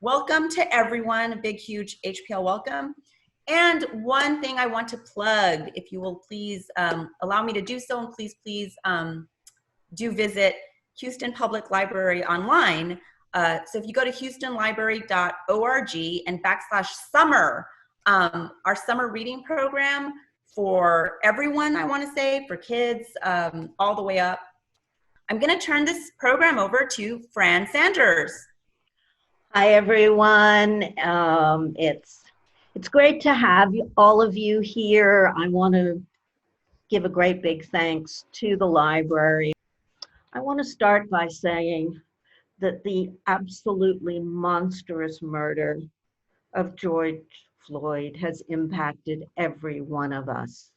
Welcome to everyone, a big, huge HPL welcome. And one thing I want to plug, if you will please allow me to do so, and please do visit Houston Public Library online. So if you go to houstonlibrary.org and /summer, our summer reading program for everyone, I want to say, for kids all the way up. I'm going to turn this program over to Fran Sanders. Hi, everyone. It's great to have all of you here. I want to give a great big thanks to the library. I want to start by saying that the absolutely monstrous murder of George Floyd has impacted every one of us.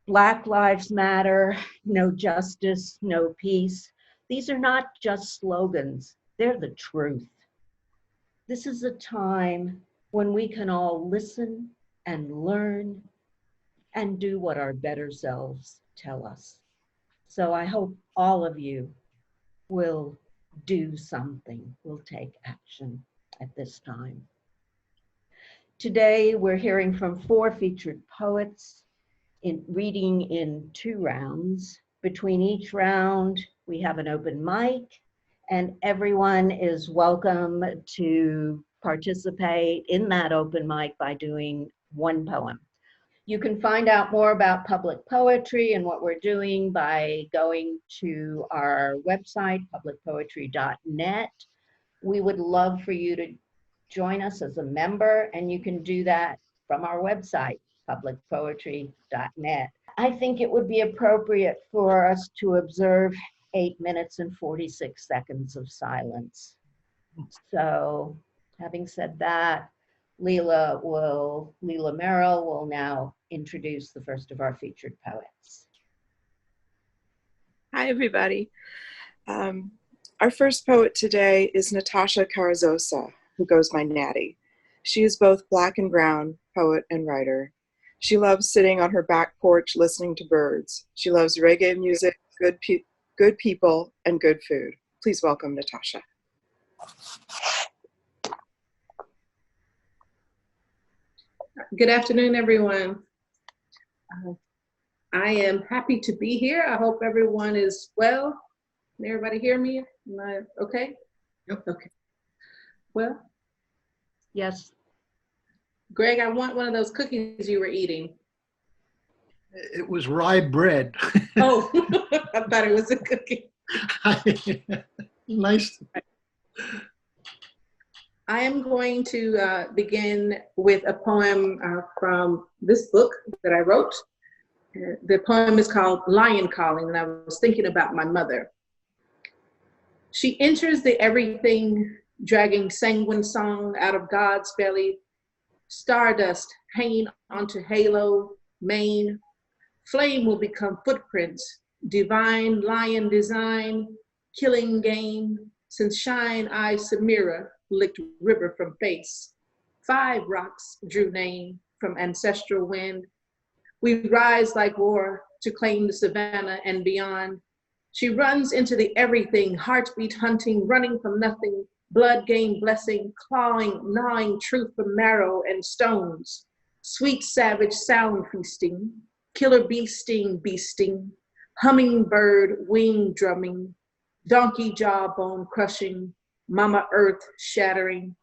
Black Lives Matter, no justice, no peace. These are not just slogans, they're the truth. This is a time when we can all listen and learn and do what our better selves tell us. So I hope all of you will do something, will take action at this time. Today, we're hearing from 4 featured poets reading in 2 rounds. Between each round, we have an open mic, and everyone is welcome to participate in that open mic by doing 1 poem. You can find out more about public poetry and what we're doing by going to our website, publicpoetry.net. We would love for you to join us as a member, and you can do that from our website, publicpoetry.net. I think it would be appropriate for us to observe 8 minutes and 46 seconds of silence. So, having said that, Leela Merrill will now introduce the first of our featured poets. Hi, everybody. Our first poet today is Natasha Carrizosa, who goes by Natty. She is both Black and brown poet and writer. She loves sitting on her back porch listening to birds. She loves reggae music, good people, and good food. Please welcome Natasha. Good afternoon, everyone. I am happy to be here. I hope everyone is well. Can everybody hear me? Am I okay? Yep. Okay. Well. Yes. Greg, I want one of those cookies you were eating. It was rye bread. Oh, I thought it was a cookie. Nice. I am going to begin with a poem from this book that I wrote. The poem is called Lion Calling, and I was thinking about my mother. She enters the everything, dragging sanguine song out of God's belly, stardust hanging onto halo, mane. Flame will become footprints, divine lion design, killing game, since shine eye Samira licked river from face. 5 rocks drew name from ancestral wind. We rise like war to claim the savannah and beyond. She runs into the everything, heartbeat hunting, running from nothing, blood game blessing, clawing, gnawing truth from marrow and stones. Sweet savage sound feasting, killer bee sting, hummingbird wing drumming, donkey jawbone crushing, mama earth shattering,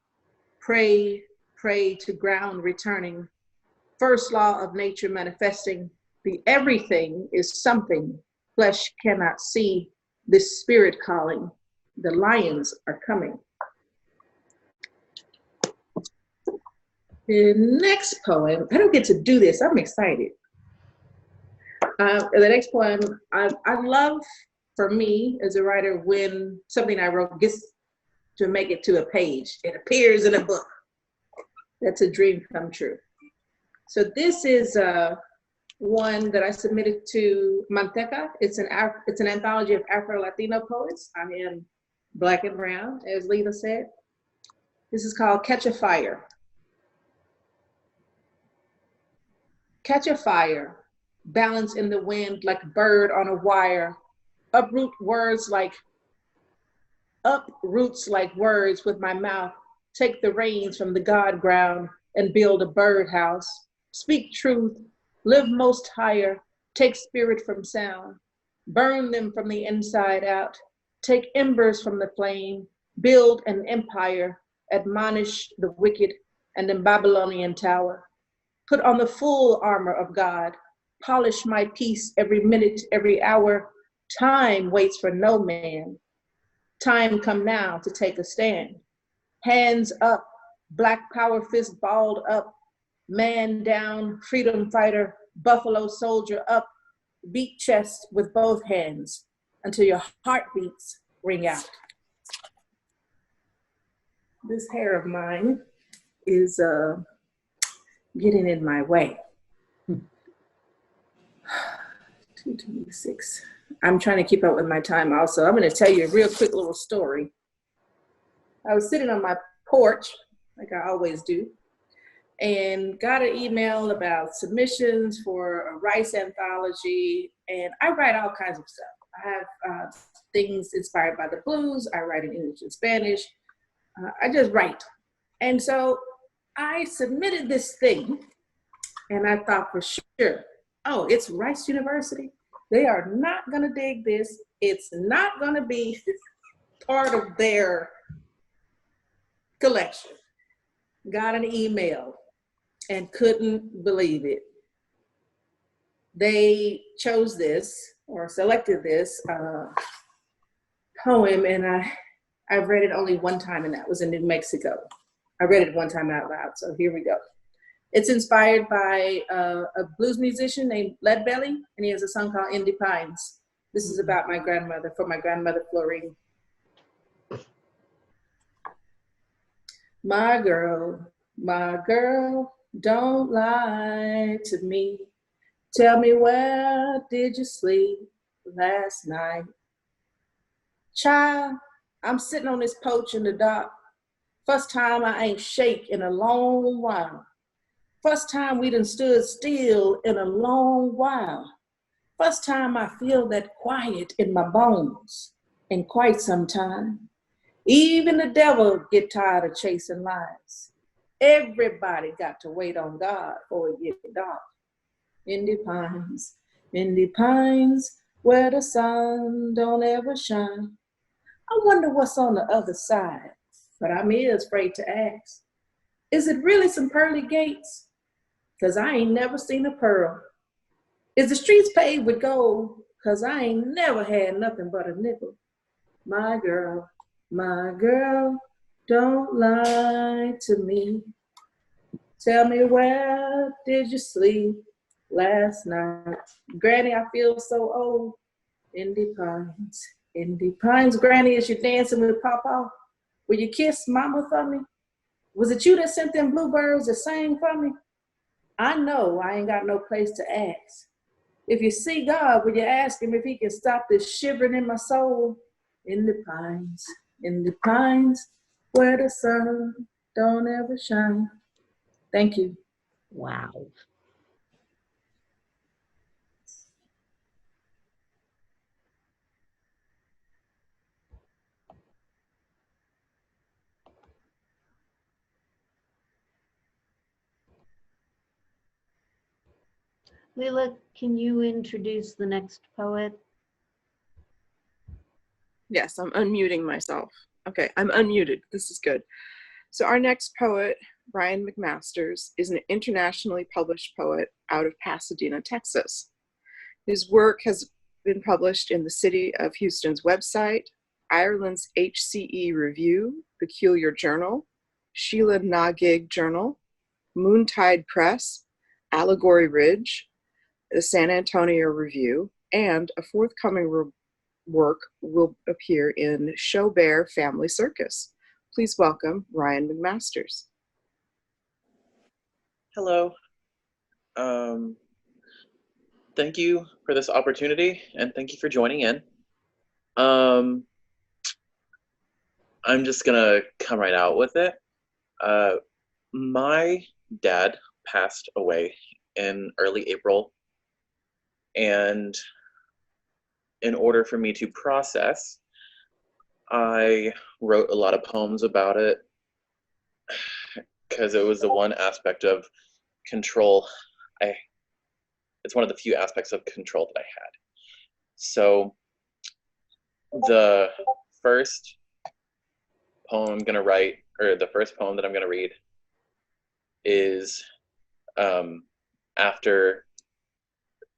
pray to ground returning. First law of nature manifesting, the everything is something flesh cannot see, this spirit calling, the lions are coming. The next poem, I don't get to do this, I'm excited. The next poem, I love, for me as a writer, when something I wrote gets to make it to a page. It appears in a book. That's a dream come true. So this is one that I submitted to Manteca. It's an anthology of Afro-Latino poets. I am Black and brown, as Leela said. This is called Catch a Fire. Catch a fire, balance in the wind like a bird on a wire. Uproot words like uproots like words with my mouth, take the reins from the God ground and build a birdhouse. Speak truth, live most higher, take spirit from sound, burn them from the inside out, take embers from the flame, build an empire, admonish the wicked and in Babylonian tower. Put on the full armor of God, polish my peace every minute, every hour. Time waits for no man. Time come now to take a stand. Hands up, black power fist balled up, man down, freedom fighter, buffalo soldier up, beat chest with both hands until your heartbeats ring out. This hair of mine is getting in my way. 2:26. I'm trying to keep up with my time also. I'm going to tell you a real quick little story. I was sitting on my porch, like I always do, and got an email about submissions for a rice anthology. And I write all kinds of stuff. I have things inspired by the blues. I write in English and Spanish. I just write. And so I submitted this thing, and I thought for sure, oh, it's Rice University. They are not going to dig this. It's not going to be part of their collection. Got an email and couldn't believe it. They chose this or selected this poem, and I've read it only one time, and that was in New Mexico. I read it one time out loud, so here we go. It's inspired by a blues musician named Leadbelly, and he has a song called Indy Pines. This is about my grandmother, for my grandmother, Florine. My girl, don't lie to me. Tell me, where did you sleep last night? Child, I'm sitting on this porch in the dark. First time I ain't shake in a long while. First time we done stood still in a long while. First time I feel that quiet in my bones in quite some time. Even the devil get tired of chasing lies. Everybody got to wait on God before it get dark. Indy Pines, where the sun don't ever shine. I wonder what's on the other side, but I'm afraid to ask. Is it really some pearly gates? 'Cause I ain't never seen a pearl. Is the streets paved with gold? 'Cause I ain't never had nothing but a nickel. My girl, don't lie to me. Tell me, where did you sleep last night? Granny, I feel so old. Indy Pines, Granny, is you dancing with Papa? Will you kiss Mama for me? Was it you that sent them bluebirds that sang for me? I know I ain't got no place to ask. If you see God, will you ask him if he can stop this shivering in my soul? In the pines, where the sun don't ever shine. Thank you. Wow. Leela, can you introduce the next poet? Yes, I'm unmuting myself. Okay, I'm unmuted. This is good. So our next poet, Brian McMasters, is an internationally published poet out of Pasadena, Texas. His work has been published in the City of Houston's website, Ireland's HCE Review, Peculiar Journal, Sheila Nagig Journal, Moontide Press, Allegory Ridge, the San Antonio Review, and a forthcoming work will appear in Show Bear Family Circus. Please welcome Ryan McMasters. Hello. Thank you for this opportunity, and thank you for joining in. I'm just gonna come right out with it. My dad passed away in early April, and in order for me to process, I wrote a lot of poems about it because it was the one aspect of control. It's one of the few aspects of control that I had. So the first poem I'm gonna write, or the first poem that I'm gonna read, is after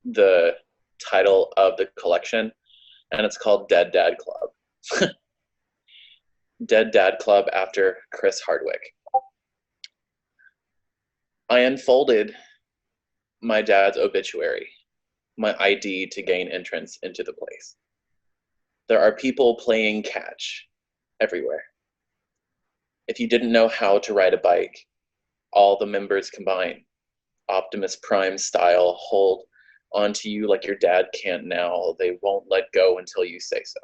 the title of the collection, and it's called Dead Dad Club. Dead Dad Club after Chris Hardwick. I unfolded my dad's obituary, my ID to gain entrance into the place. There are people playing catch everywhere. If you didn't know how to ride a bike, all the members combine. Optimus Prime style, hold onto you like your dad can't now. They won't let go until you say so.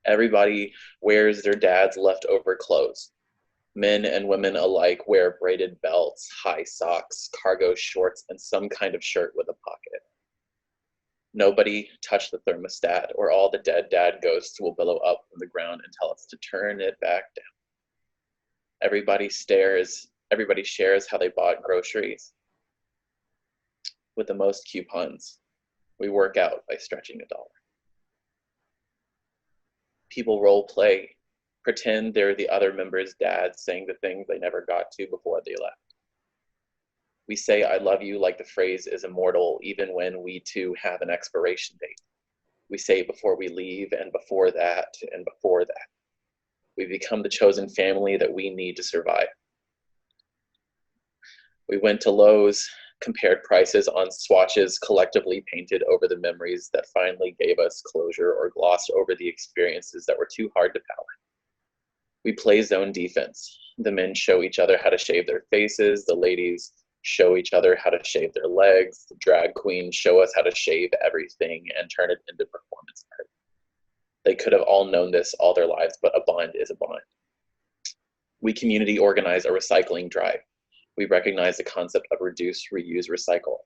Everybody wears their dad's leftover clothes. Men and women alike wear braided belts, high socks, cargo shorts, and some kind of shirt with a pocket. Nobody touch the thermostat, or all the dead dad ghosts will billow up from the ground and tell us to turn it back down. Everybody shares how they bought groceries. With the most coupons, we work out by stretching $1. People role play, pretend they're the other members' dads saying the things they never got to before they left. We say I love you like the phrase is immortal, even when we too have an expiration date. We say before we leave, and before that, and before that. We become the chosen family that we need to survive. We went to Lowe's, compared prices on swatches collectively painted over the memories that finally gave us closure, or glossed over the experiences that were too hard to power. We play zone defense. The men show each other how to shave their faces. The ladies show each other how to shave their legs. The drag queens show us how to shave everything and turn it into performance art. They could have all known this all their lives, but a bond is a bond. We community organize a recycling drive. We recognize the concept of reduce, reuse, recycle.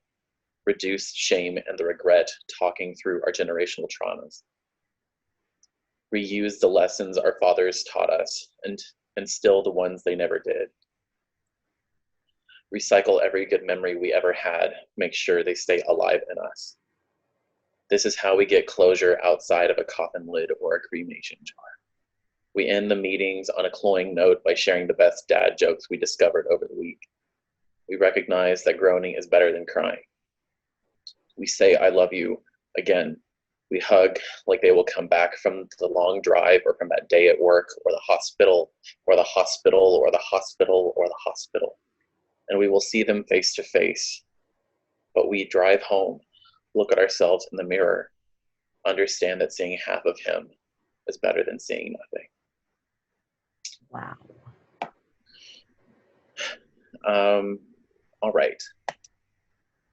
Reduce shame and the regret, talking through our generational traumas. Reuse the lessons our fathers taught us and instill the ones they never did. Recycle every good memory we ever had, make sure they stay alive in us. This is how we get closure outside of a coffin lid or a cremation jar. We end the meetings on a cloying note by sharing the best dad jokes we discovered over the week. We recognize that groaning is better than crying. We say I love you again. We hug like they will come back from the long drive, or from that day at work, or the hospital, or the hospital, or the hospital, or the hospital. And we will see them face to face. But we drive home, look at ourselves in the mirror, understand that seeing half of him is better than seeing nothing. Wow. All right.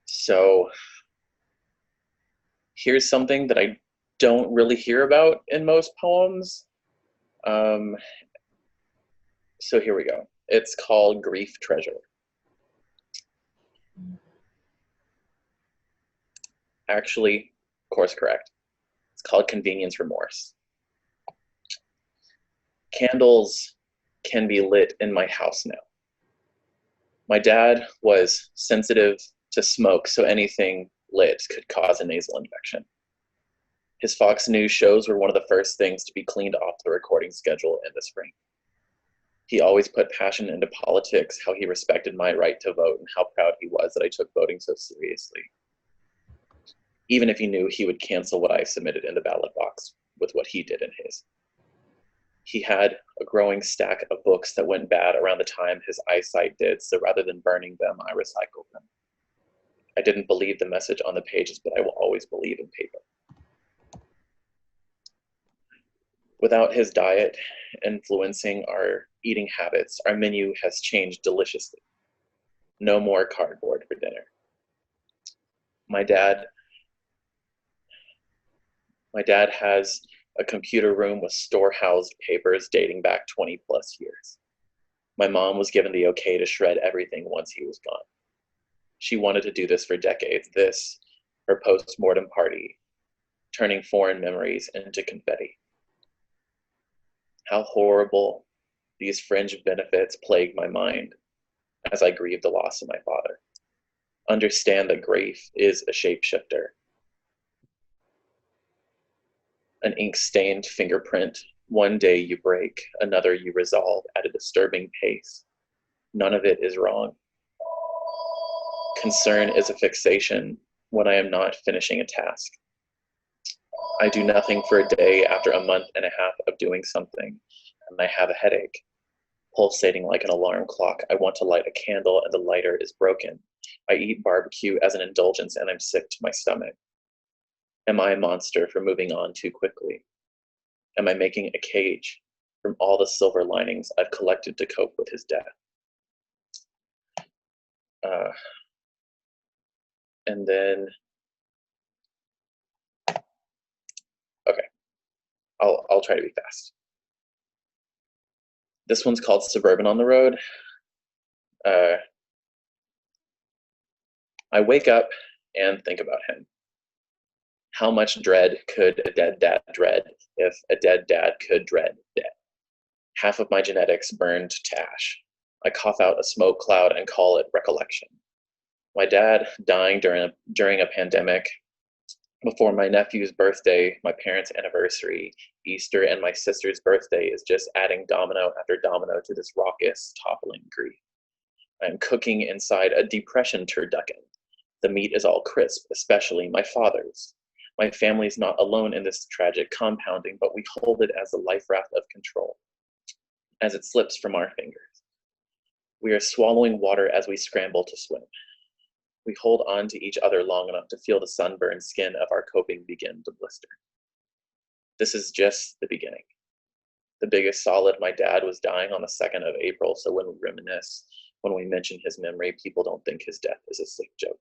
So here's something that I don't really hear about in most poems. So here we go. It's called Grief Treasure. Actually, course correct. It's called Convenience Remorse. Candles can be lit in my house now. My dad was sensitive to smoke, so anything lit could cause a nasal infection. His Fox News shows were one of the first things to be cleaned off the recording schedule in the spring. He always put passion into politics, how he respected my right to vote, and how proud he was that I took voting so seriously. Even if he knew he would cancel what I submitted in the ballot box with what he did in his. He had a growing stack of books that went bad around the time his eyesight did, so rather than burning them, I recycled them. I didn't believe the message on the pages, but I will always believe in paper. Without his diet influencing our eating habits, our menu has changed deliciously. No more cardboard for dinner. My dad has a computer room with store-housed papers dating back 20 plus years. My mom was given the okay to shred everything once he was gone. She wanted to do this for decades. This, her post-mortem party, turning foreign memories into confetti. How horrible these fringe benefits plague my mind as I grieve the loss of my father. Understand that grief is a shapeshifter. An ink-stained fingerprint. One day you break, another you resolve at a disturbing pace. None of it is wrong. Concern is a fixation when I am not finishing a task. I do nothing for a day after a month and a half of doing something, and I have a headache, pulsating like an alarm clock. I want to light a candle and the lighter is broken. I eat barbecue as an indulgence and I'm sick to my stomach. Am I a monster for moving on too quickly? Am I making a cage from all the silver linings I've collected to cope with his death? And then, okay, I'll try to be fast. This one's called Suburban on the Road. I wake up and think about him. How much dread could a dead dad dread if a dead dad could dread death? Half of my genetics burned to ash. I cough out a smoke cloud and call it recollection. My dad dying during a pandemic, before my nephew's birthday, my parents' anniversary, Easter, and my sister's birthday is just adding domino after domino to this raucous, toppling grief. I am cooking inside a depression turducken. The meat is all crisp, especially my father's. My family's not alone in this tragic compounding, but we hold it as a life raft of control, as it slips from our fingers. We are swallowing water as we scramble to swim. We hold on to each other long enough to feel the sunburned skin of our coping begin to blister. This is just the beginning. The biggest solid, my dad was dying on the 2nd of April, so when we reminisce, when we mention his memory, people don't think his death is a sick joke.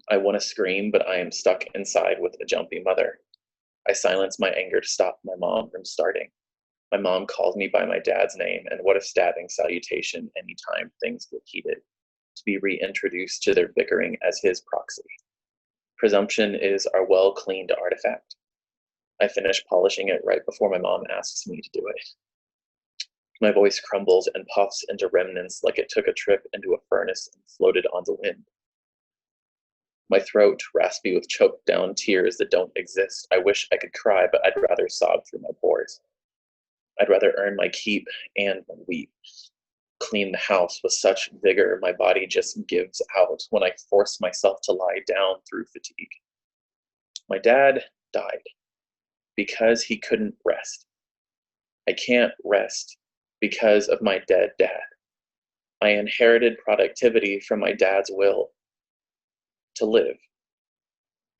I want to scream, but I am stuck inside with a jumpy mother. I silence my anger to stop my mom from starting. My mom calls me by my dad's name, and what a stabbing salutation anytime things get heated, to be reintroduced to their bickering as his proxy. Presumption is our well-cleaned artifact. I finish polishing it right before my mom asks me to do it. My voice crumbles and puffs into remnants like it took a trip into a furnace and floated on the wind. My throat raspy with choked down tears that don't exist. I wish I could cry, but I'd rather sob through my pores. I'd rather earn my keep and my weep. Clean the house with such vigor my body just gives out when I force myself to lie down through fatigue. My dad died because he couldn't rest. I can't rest because of my dead dad. I inherited productivity from my dad's will to live.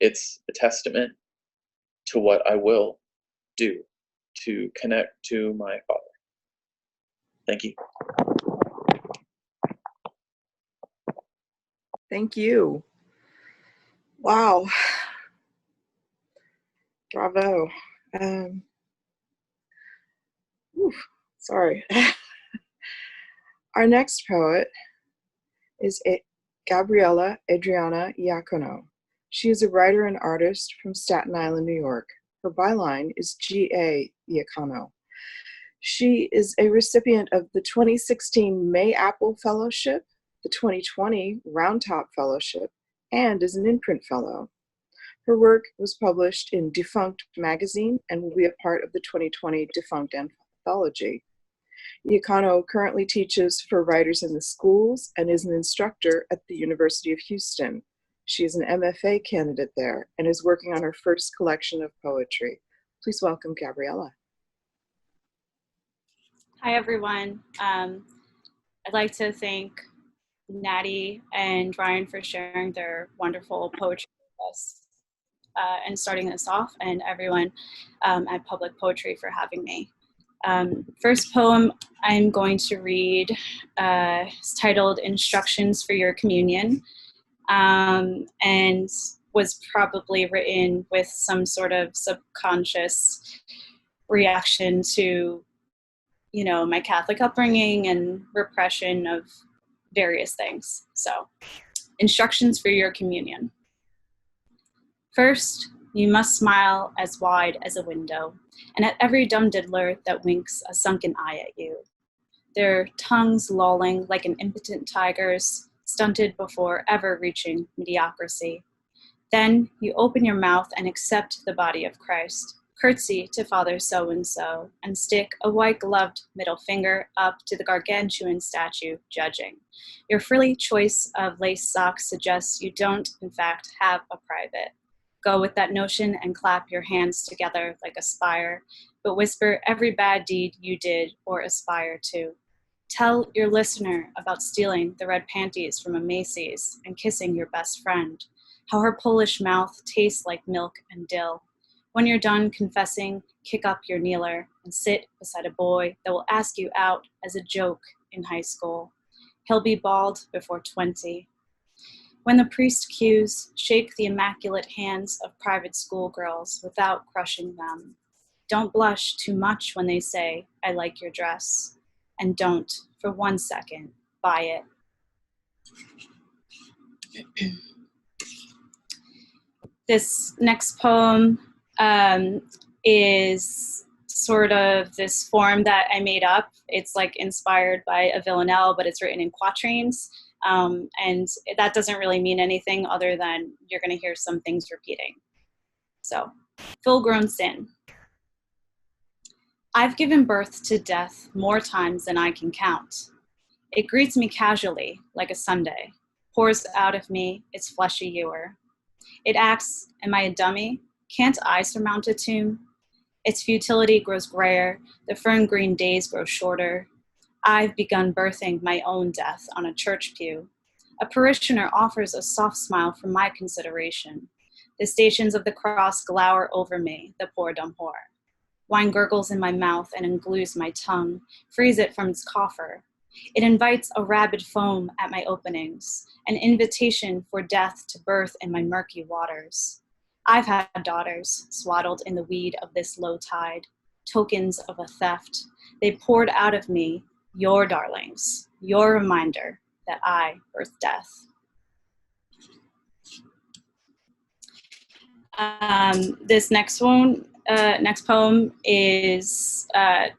It's a testament to what I will do to connect to my father. Thank you. Thank you. Wow. Bravo. Sorry. Our next poet is Gabriella Adriana Iacono. She is a writer and artist from Staten Island, New York. Her byline is G.A. Iacono. She is a recipient of the 2016 May Apple Fellowship, the 2020 Round Top Fellowship, and is an imprint fellow. Her work was published in Defunct magazine and will be a part of the 2020 Defunct anthology. Iacono currently teaches for writers in the schools and is an instructor at the University of Houston. She is an MFA candidate there and is working on her first collection of poetry. Please welcome Gabriella. Hi, everyone. I'd like to thank Natty and Ryan for sharing their wonderful poetry with us and starting this off, and everyone at Public Poetry for having me. First poem I'm going to read is titled Instructions for Your Communion, and was probably written with some sort of subconscious reaction to, you know, my Catholic upbringing and repression of various things. So, instructions for your communion. First, You must smile as wide as a window, and at every dumb diddler that winks a sunken eye at you. Their tongues lolling like an impotent tiger's, stunted before ever reaching mediocrity. Then you open your mouth and accept the body of Christ, curtsy to Father so-and-so, and stick a white-gloved middle finger up to the gargantuan statue judging. Your frilly choice of lace socks suggests you don't, in fact, have a private. Go with that notion and clap your hands together like a spire, but whisper every bad deed you did or aspire to. Tell your listener about stealing the red panties from a Macy's and kissing your best friend, how her Polish mouth tastes like milk and dill. When you're done confessing, kick up your kneeler and sit beside a boy that will ask you out as a joke in high school. He'll be bald before 20. When the priest cues, shake the immaculate hands of private school girls without crushing them. Don't blush too much when they say, "I like your dress." And don't, for 1 second, buy it. This next poem is sort of this form that I made up. It's like inspired by a villanelle, but it's written in quatrains. And that doesn't really mean anything other than you're going to hear some things repeating. So, full-grown sin. I've given birth to death more times than I can count. It greets me casually, like a Sunday, pours out of me its fleshy ewer. It asks, am I a dummy? Can't I surmount a tomb? Its futility grows grayer, the fern-green days grow shorter. I've begun birthing my own death on a church pew. A parishioner offers a soft smile for my consideration. The stations of the cross glower over me, the poor dumb whore. Wine gurgles in my mouth and unglues my tongue, frees it from its coffer. It invites a rabid foam at my openings, an invitation for death to birth in my murky waters. I've had daughters swaddled in the weed of this low tide, tokens of a theft. They poured out of me, your darlings, your reminder that I birthed death. This next poem is a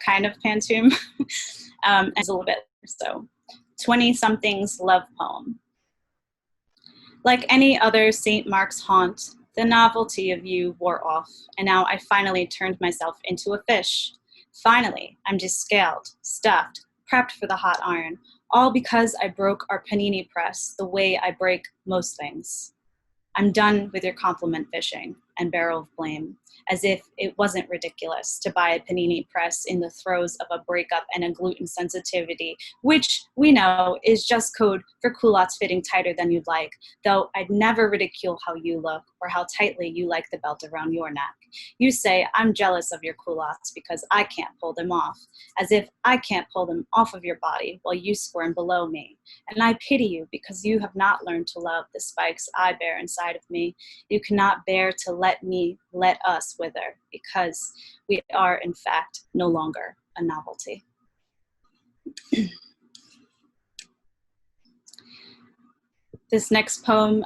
kind of pantoum. It's a little bit so. 20-something's love poem. Like any other St. Mark's haunt, the novelty of you wore off, and now I finally turned myself into a fish. Finally, I'm descaled, stuffed, prepped for the hot iron, all because I broke our panini press the way I break most things. I'm done with your compliment fishing and barrel of blame, as if it wasn't ridiculous to buy a panini press in the throes of a breakup and a gluten sensitivity, which we know is just code for culottes fitting tighter than you'd like, though I'd never ridicule how you look or how tightly you like the belt around your neck. You say, I'm jealous of your culottes because I can't pull them off, as if I can't pull them off of your body while you squirm below me. And I pity you because you have not learned to love the spikes I bear inside of me. You cannot bear to let us wither, because we are, in fact, no longer a novelty. This next poem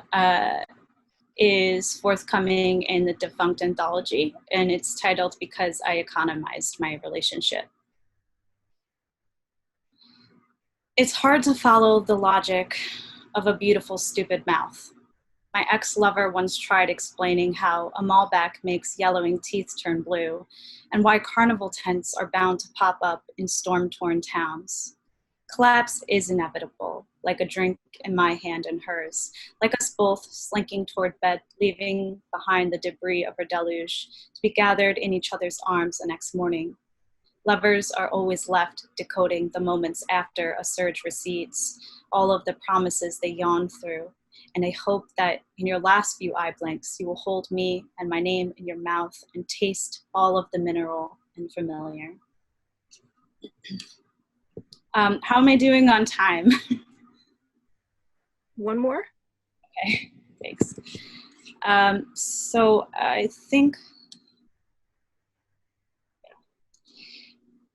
is forthcoming in the Defunct Anthology, and it's titled Because I Economized My Relationship. It's hard to follow the logic of a beautiful, stupid mouth. My ex-lover once tried explaining how a Malbec makes yellowing teeth turn blue, and why carnival tents are bound to pop up in storm-torn towns. Collapse is inevitable, like a drink in my hand and hers, like us both slinking toward bed, leaving behind the debris of our deluge, to be gathered in each other's arms the next morning. Lovers are always left decoding the moments after a surge recedes, all of the promises they yawn through, and I hope that in your last few eye blinks, you will hold me and my name in your mouth and taste all of the mineral and familiar. How am I doing on time? One more? Okay, thanks. So I think,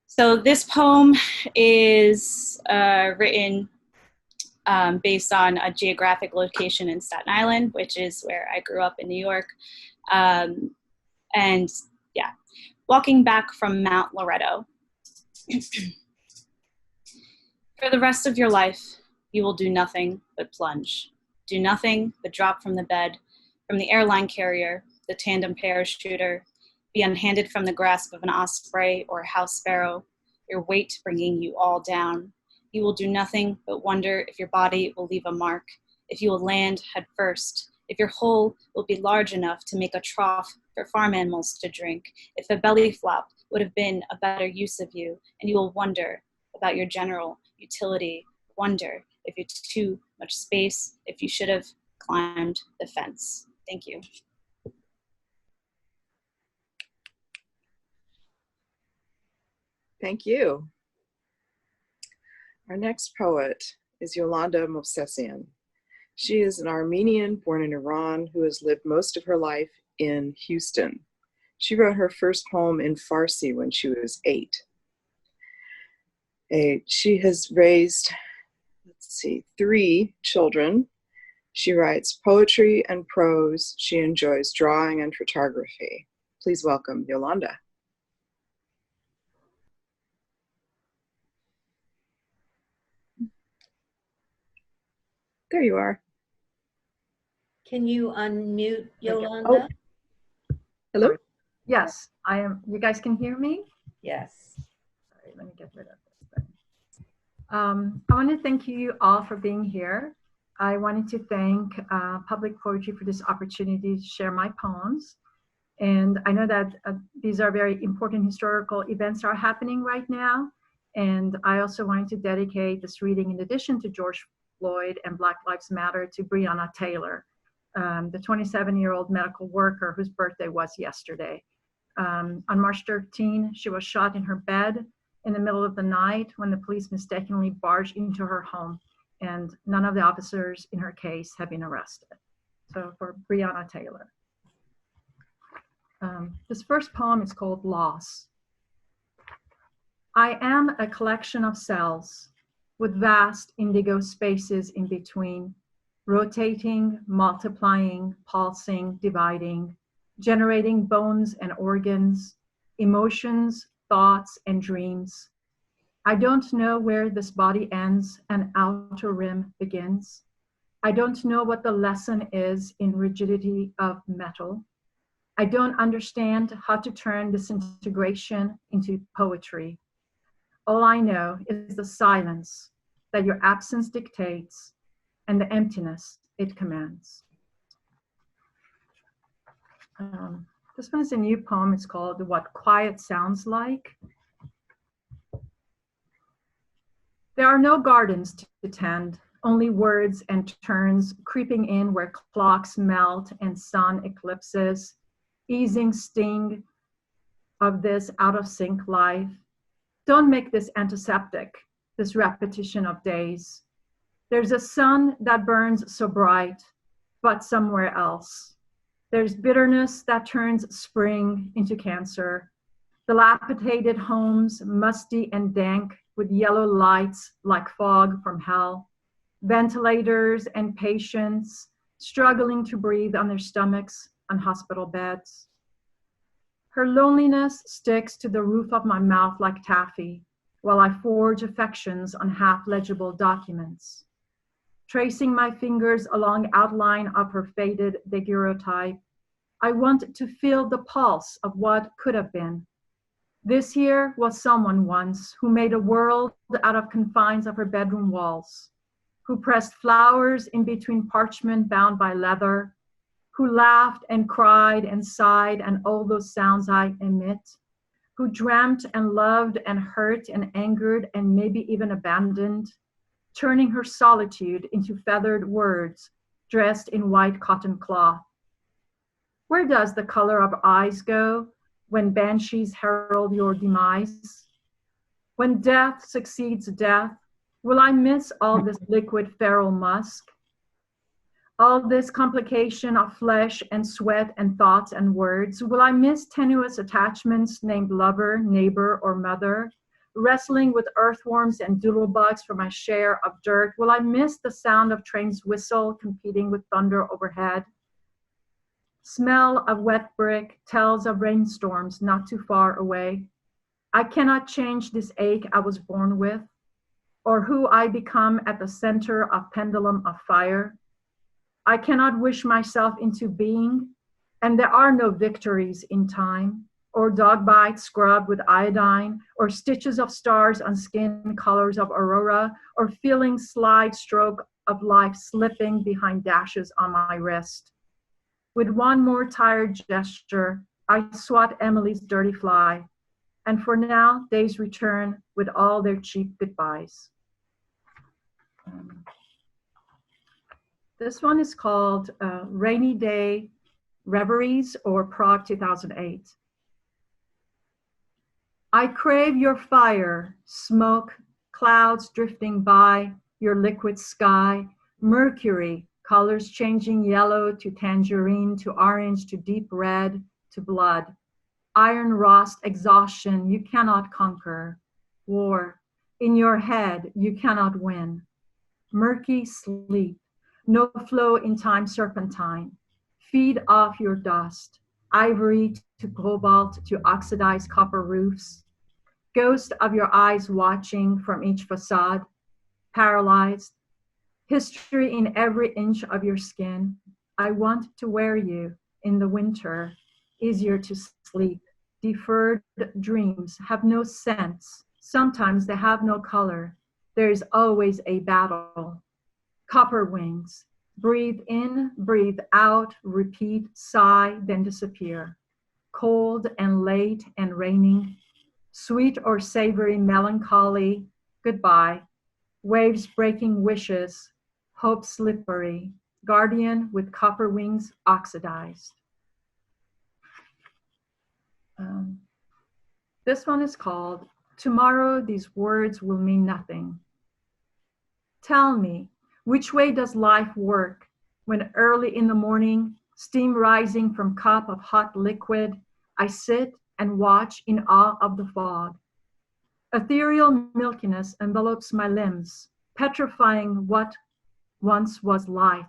so this poem is written based on a geographic location in Staten Island, which is where I grew up in New York. And yeah, walking back from Mount Loretto. For the rest of your life, you will do nothing but plunge. Do nothing but drop from the bed, from the airline carrier, the tandem parachuter, be unhanded from the grasp of an osprey or a house sparrow, your weight bringing you all down. You will do nothing but wonder if your body will leave a mark, if you will land head first, if your hole will be large enough to make a trough for farm animals to drink, if a belly flop would have been a better use of you, and you will wonder about your general utility, wonder if it's too much space, if you should have climbed the fence. Thank you. Thank you. Our next poet is Yolanda Movsesian. She is an Armenian born in Iran who has lived most of her life in Houston. She wrote her first poem in Farsi when she was 8. She has raised, 3 children. She writes poetry and prose. She enjoys drawing and photography. Please welcome Yolanda. There you are. Can you unmute Yolanda? Oh. Hello? Yes, I am. You guys can hear me? Yes. Sorry, let me get rid of this thing. I want to thank you all for being here. I wanted to thank Public Poetry for this opportunity to share my poems. And I know that these are very important historical events that are happening right now. And I also wanted to dedicate this reading, in addition to George Floyd and Black Lives Matter, to Breonna Taylor, the 27-year-old medical worker whose birthday was yesterday. On March 13, she was shot in her bed in the middle of the night when the police mistakenly barged into her home, and none of the officers in her case have been arrested. So for Breonna Taylor. This first poem is called Loss. I am a collection of cells with vast indigo spaces in between, rotating, multiplying, pulsing, dividing, generating bones and organs, emotions, thoughts, and dreams. I don't know where this body ends and outer rim begins. I don't know what the lesson is in rigidity of metal. I don't understand how to turn disintegration into poetry. All I know is the silence that your absence dictates and the emptiness it commands. This one is a new poem. It's called What Quiet Sounds Like. There are no gardens to tend, only words and turns creeping in where clocks melt and sun eclipses, easing sting of this out of sync life. Don't make this antiseptic, this repetition of days. There's a sun that burns so bright, but somewhere else. There's bitterness that turns spring into cancer. Dilapidated homes, musty and dank, with yellow lights like fog from hell. Ventilators and patients struggling to breathe on their stomachs on hospital beds. Her loneliness sticks to the roof of my mouth like taffy, while I forge affections on half-legible documents. Tracing my fingers along outline of her faded daguerreotype, I want to feel the pulse of what could have been. This here was someone once who made a world out of confines of her bedroom walls, who pressed flowers in between parchment bound by leather, who laughed and cried and sighed and all those sounds I emit, who dreamt and loved and hurt and angered and maybe even abandoned, turning her solitude into feathered words dressed in white cotton cloth. Where does the color of eyes go when banshees herald your demise? When death succeeds death, will I miss all this liquid feral musk? All this complication of flesh and sweat and thoughts and words? Will I miss tenuous attachments named lover, neighbor, or mother? Wrestling with earthworms and doodlebugs for my share of dirt? Will I miss the sound of trains' whistle competing with thunder overhead? Smell of wet brick tells of rainstorms not too far away. I cannot change this ache I was born with, or who I become at the center of pendulum of fire. I cannot wish myself into being, and there are no victories in time, or dog bites scrubbed with iodine, or stitches of stars on skin colors of aurora, or feeling slide stroke of life slipping behind dashes on my wrist. With one more tired gesture, I swat Emily's dirty fly, and for now, days return with all their cheap goodbyes. This one is called Rainy Day Reveries, or Prague 2008. I crave your fire, smoke, clouds drifting by, your liquid sky, mercury, colors changing yellow to tangerine to orange to deep red to blood. Iron rust, exhaustion, you cannot conquer. War, in your head, you cannot win. Murky sleep, no flow in time serpentine. Feed off your dust, ivory to cobalt to oxidized copper roofs. Ghost of your eyes watching from each facade, paralyzed. History in every inch of your skin. I want to wear you in the winter, easier to sleep. Deferred dreams have no sense. Sometimes they have no color. There is always a battle. Copper wings. Breathe in, breathe out, repeat, sigh, then disappear. Cold and late and raining. Sweet or savory melancholy. Goodbye. Waves breaking wishes. Hope slippery. Guardian with copper wings oxidized. This one is called Tomorrow These Words Will Mean Nothing. Tell me, which way does life work when early in the morning, steam rising from cup of hot liquid, I sit and watch in awe of the fog. Ethereal milkiness envelopes my limbs, petrifying what once was life.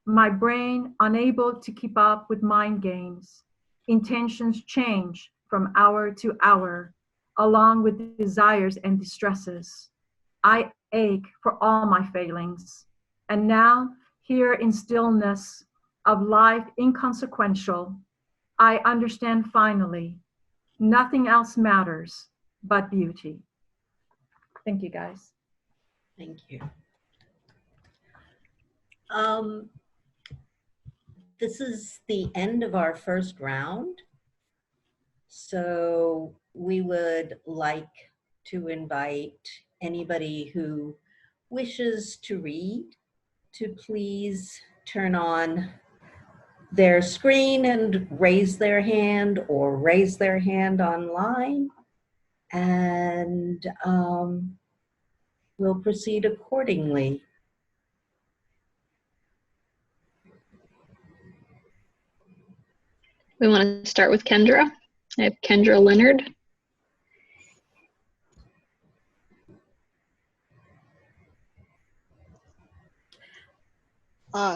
My brain unable to keep up with mind games. Intentions change from hour to hour, along with desires and distresses. I ache for all my failings. And now, here in stillness of life inconsequential, I understand finally, nothing else matters but beauty. Thank you, guys. Thank you. This is the end of our first round. So we would like to invite anybody who wishes to read to please turn on their screen and raise their hand, or raise their hand online, and we'll proceed accordingly. We want to start with Kendra. I have Kendra Leonard.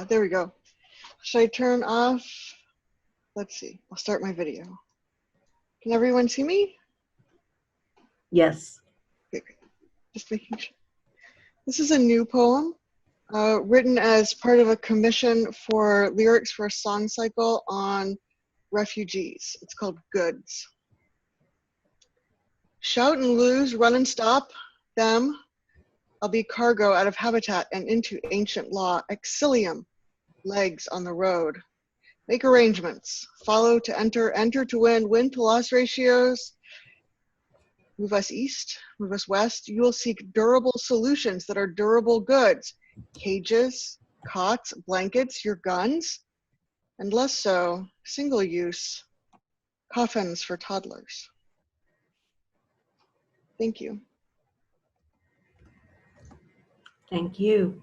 There we go. Should I turn off? Let's see. I'll start my video. Can everyone see me? Yes. Okay, great. Just making sure. This is a new poem written as part of a commission for lyrics for a song cycle on refugees. It's called Goods. Shout and lose, run and stop them. I'll be cargo out of habitat and into ancient law. Exilium, legs on the road. Make arrangements. Follow to enter, enter to win to loss ratios. Move us east, move us west. You will seek durable solutions that are durable goods. Cages, cots, blankets, your guns, and less so, single use, coffins for toddlers. Thank you. Thank you.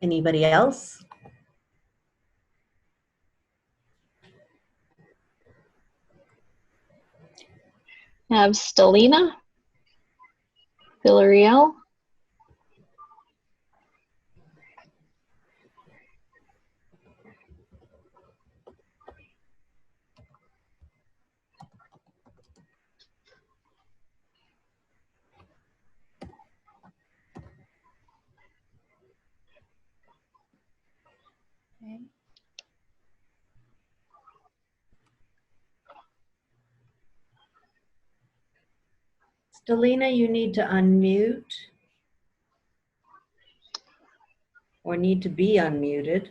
Anybody else? I have Stelina Villarreal. Okay. Stelina, you need to unmute or need to be unmuted.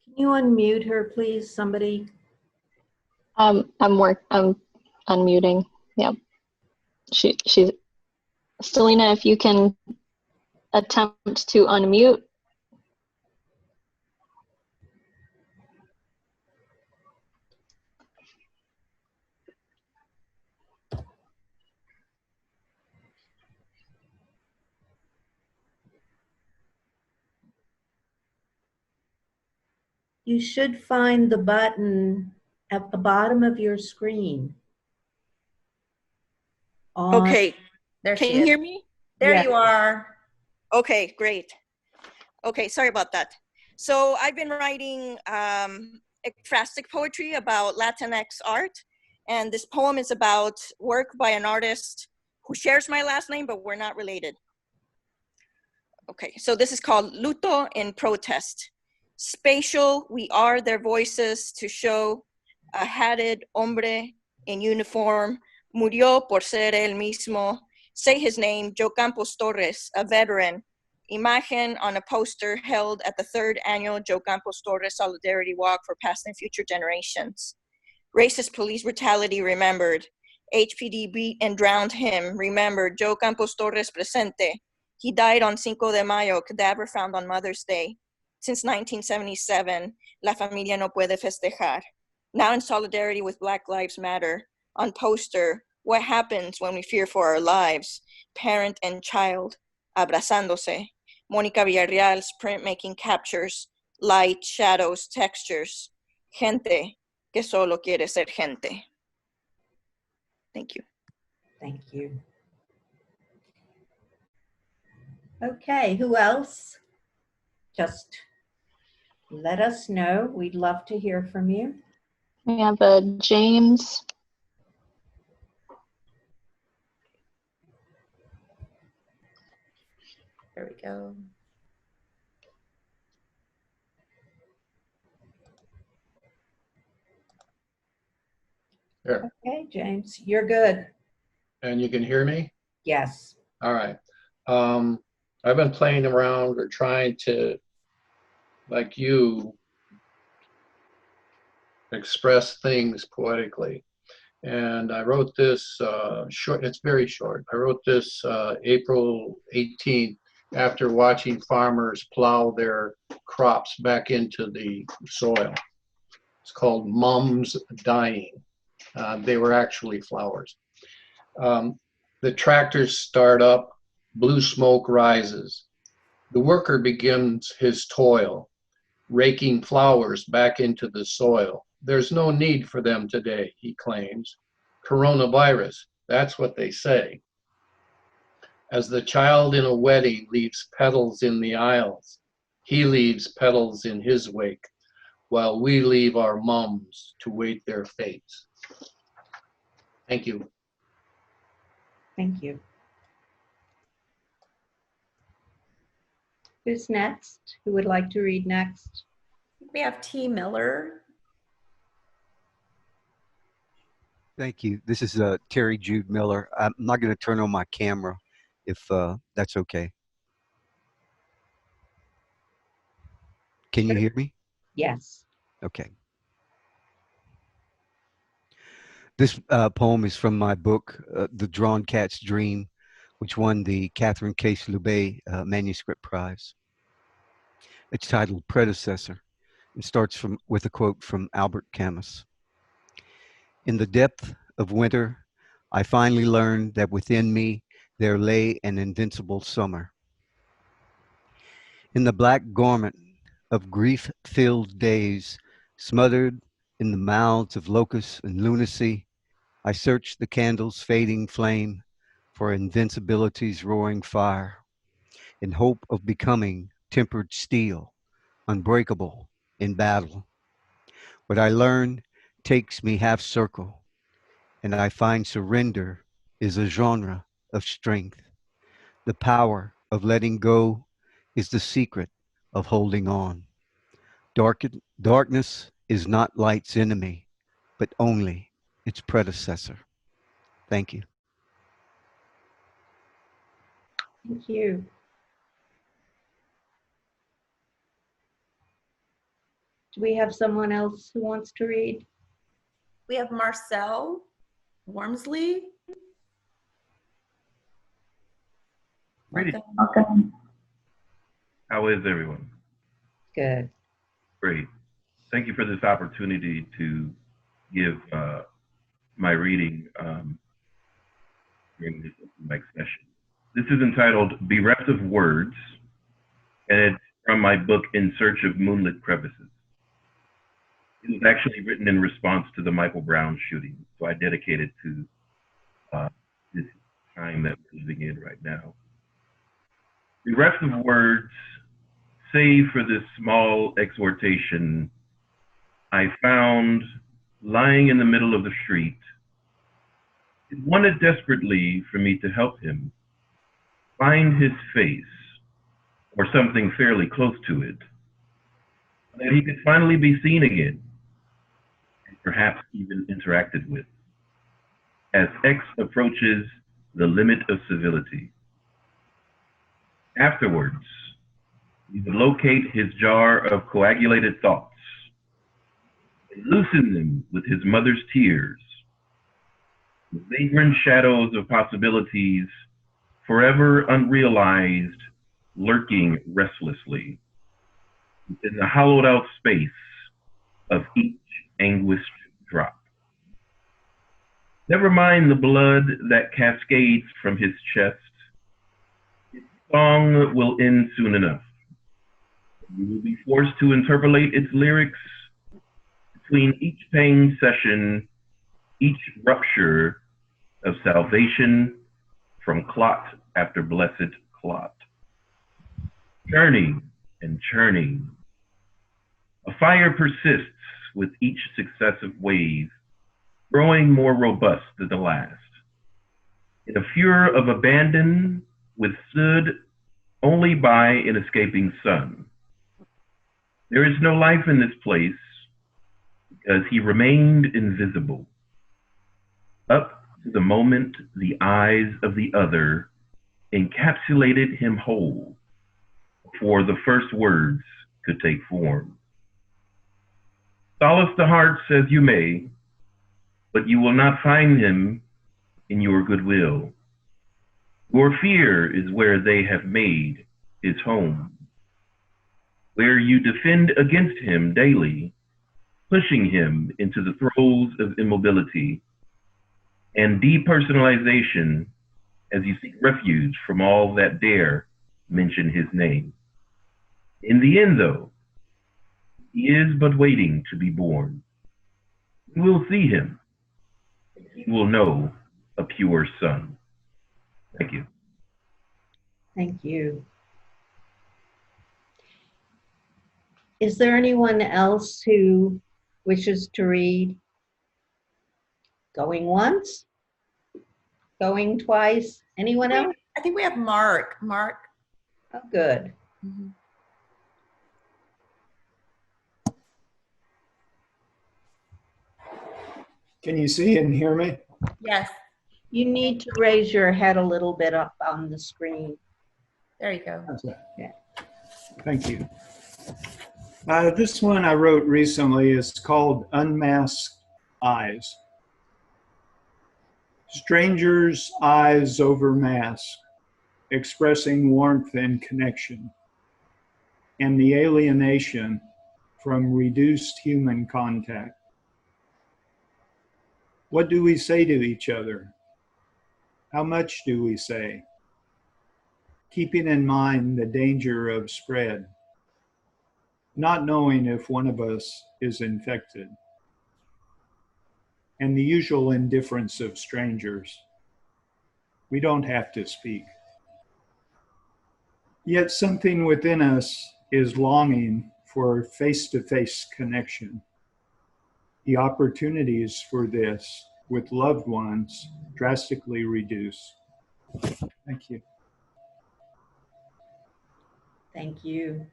Can you unmute her, please, somebody? I'm unmuting. Yep. She's Stelina, if you can attempt to unmute. You should find the button at the bottom of your screen. Okay, There can she you is. hear me? There Yes. you are. Okay, great. Okay, sorry about that. So I've been writing ekphrastic poetry about Latinx art, and this poem is about work by an artist who shares my last name, but we're not related. Okay, so this is called Luto in Protest. Spatial, we are their voices to show a hatted hombre in uniform, murió por ser él mismo. Say his name, Joe Campos Torres, a veteran. Imagen on a poster held at the 3rd annual Joe Campos Torres Solidarity Walk for Past and Future Generations. Racist police brutality remembered. HPD beat and drowned him, remembered. Joe Campos Torres presente. He died on Cinco de Mayo, cadaver found on Mother's Day. Since 1977, La Familia no puede festejar. Now in solidarity with Black Lives Matter. On poster, what happens when we fear for our lives? Parent and child, abrazándose. Mónica Villarreal's printmaking captures, light, shadows, textures. Gente que solo quiere ser gente. Thank you. Thank you. Okay, who else? Just let us know. We'd love to hear from you. We have James. There we go. There. Okay, James, you're good. And you can hear me? Yes. All right. I've been playing around or trying to, like you, express things poetically. And I wrote this short, it's very short. I wrote this April 18th after watching farmers plow their crops back into the soil. It's called Mums Dying. They were actually flowers. The tractors start up, blue smoke rises. The worker begins his toil, raking flowers back into the soil. There's no need for them today, he claims. Coronavirus, that's what they say. As the child in a wedding leaves petals in the aisles, he leaves petals in his wake, while we leave our mums to wait their fates. Thank you. Thank you. Who's next? Who would like to read next? We have T. Miller. Thank you. This is Terry Jude Miller. I'm not going to turn on my camera if that's okay. Can you hear me? Yes. Okay. This poem is from my book, The Drawn Cat's Dream, which won the Catherine Case Loubet Manuscript Prize. It's titled Predecessor and starts with a quote from Albert Camus. In the depth of winter, I finally learned that within me there lay an invincible summer. In the black garment of grief-filled days, smothered in the mouths of locusts and lunacy, I searched the candle's fading flame for invincibility's roaring fire, in hope of becoming tempered steel, unbreakable in battle. What I learned takes me half circle, and I find surrender is a genre of strength. The power of letting go is the secret of holding on. Darkness is not light's enemy, but only its predecessor. Thank you. Thank you. Do we have someone else who wants to read? We have Marcel Wormsley. Great. Welcome. How is everyone? Good. Great. Thank you for this opportunity to give my reading during this mic session. This is entitled Bereft of Words, and it's from my book In Search of Moonlit Crevices. It was actually written in response to the Michael Brown shooting, so I dedicate it to this time that we're living in right now. Bereft of words, save for this small exhortation, I found lying in the middle of the street. It wanted desperately for me to help him find his face, or something fairly close to it, that he could finally be seen again, and perhaps even interacted with, as X approaches the limit of civility. Afterwards, we would locate his jar of coagulated thoughts and loosen them with his mother's tears, the vagrant shadows of possibilities forever unrealized, lurking restlessly within the hollowed out space of each anguished drop. Never mind the blood that cascades from his chest. Its song will end soon enough. You will be forced to interpolate its lyrics between each pain session, each rupture of salvation from clot after blessed clot. Churning and churning. A fire persists with each successive wave, growing more robust than the last. In a furor of abandon, withstood only by an escaping sun. There is no life in this place because he remained invisible. Up to the moment the eyes of the other encapsulated him whole before the first words could take form. Solace the hearts as you may, but you will not find him in your goodwill. Your fear is where they have made his home, where you defend against him daily, pushing him into the throes of immobility and depersonalization as you seek refuge from all that dare mention his name. In the end, though, he is but waiting to be born. You will see him. He will know a pure son. Thank you. Thank you. Is there anyone else who wishes to read? Going once? Going twice? Anyone else? I think we have Mark. Mark. Oh, good. Mm-hmm. Can you see and hear me? Yes. You need to raise your head a little bit up on the screen. There you go. Yeah. Thank you. This one I wrote recently is called Unmasked Eyes. Strangers' eyes over mask, expressing warmth and connection, and the alienation from reduced human contact. What do we say to each other? How much do we say? Keeping in mind the danger of spread, not knowing if one of us is infected, and the usual indifference of strangers. We don't have to speak. Yet something within us is longing for face-to-face connection. The opportunities for this with loved ones drastically reduce. Thank you. Thank you.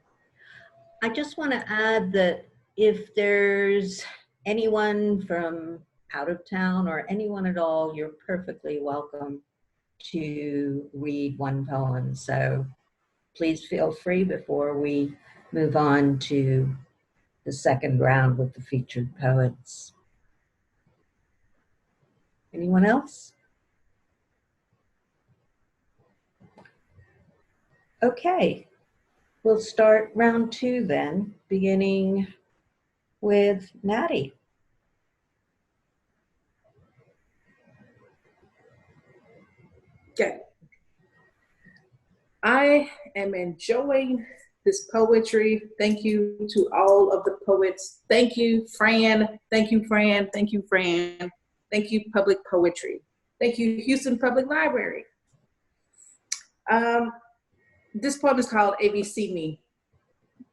I just want to add that if there's anyone from out of town or anyone at all, you're perfectly welcome to read one poem. So please feel free before we move on to the second round with the featured poets. Anyone else? Okay, we'll start round two then, beginning with Natty. Okay. I am enjoying this poetry. Thank you to all of the poets. Thank you, Fran. Thank you, Fran. Thank you, Fran. Thank you, Public Poetry. Thank you, Houston Public Library. This poem is called ABC Me.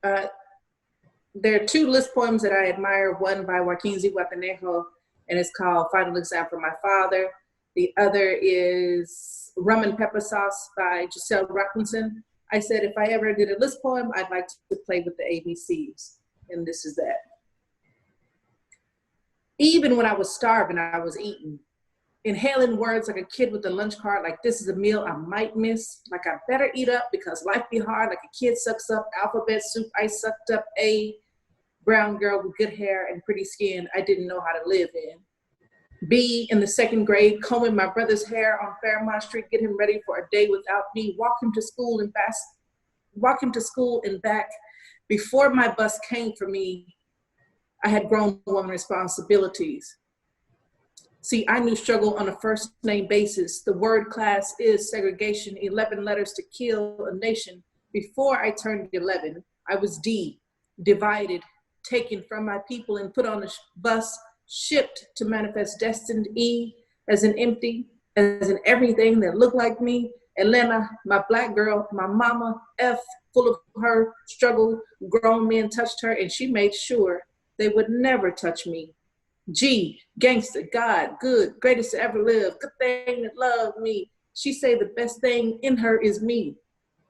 There are two list poems that I admire, one by Joaquin Zihuatanejo, and it's called Final Exam for My Father. The other is Rum and Pepper Sauce by Giselle Robinson. I said if I ever did a list poem, I'd like to play with the ABCs, and this is that. Even when I was starving, I was eating. Inhaling words like a kid with a lunch card, like this is a meal I might miss, like I better eat up because life be hard, like a kid sucks up alphabet soup, I sucked up A, brown girl with good hair and pretty skin I didn't know how to live in. B, in the second grade, combing my brother's hair on Fairmont Street, get him ready for a day without me, walk him to school and back. Before my bus came for me, I had grown woman responsibilities. See, I knew struggle on a first name basis. The word class is segregation, 11 letters to kill a nation. Before I turned 11, I was D, divided, taken from my people and put on a bus, shipped to manifest destined E as an empty, as in everything that looked like me. Elena, my black girl, my mama, F, full of her struggle, grown men touched her and she made sure they would never touch me. G, gangster, God, good, greatest to ever live, good thing that loved me. She say the best thing in her is me.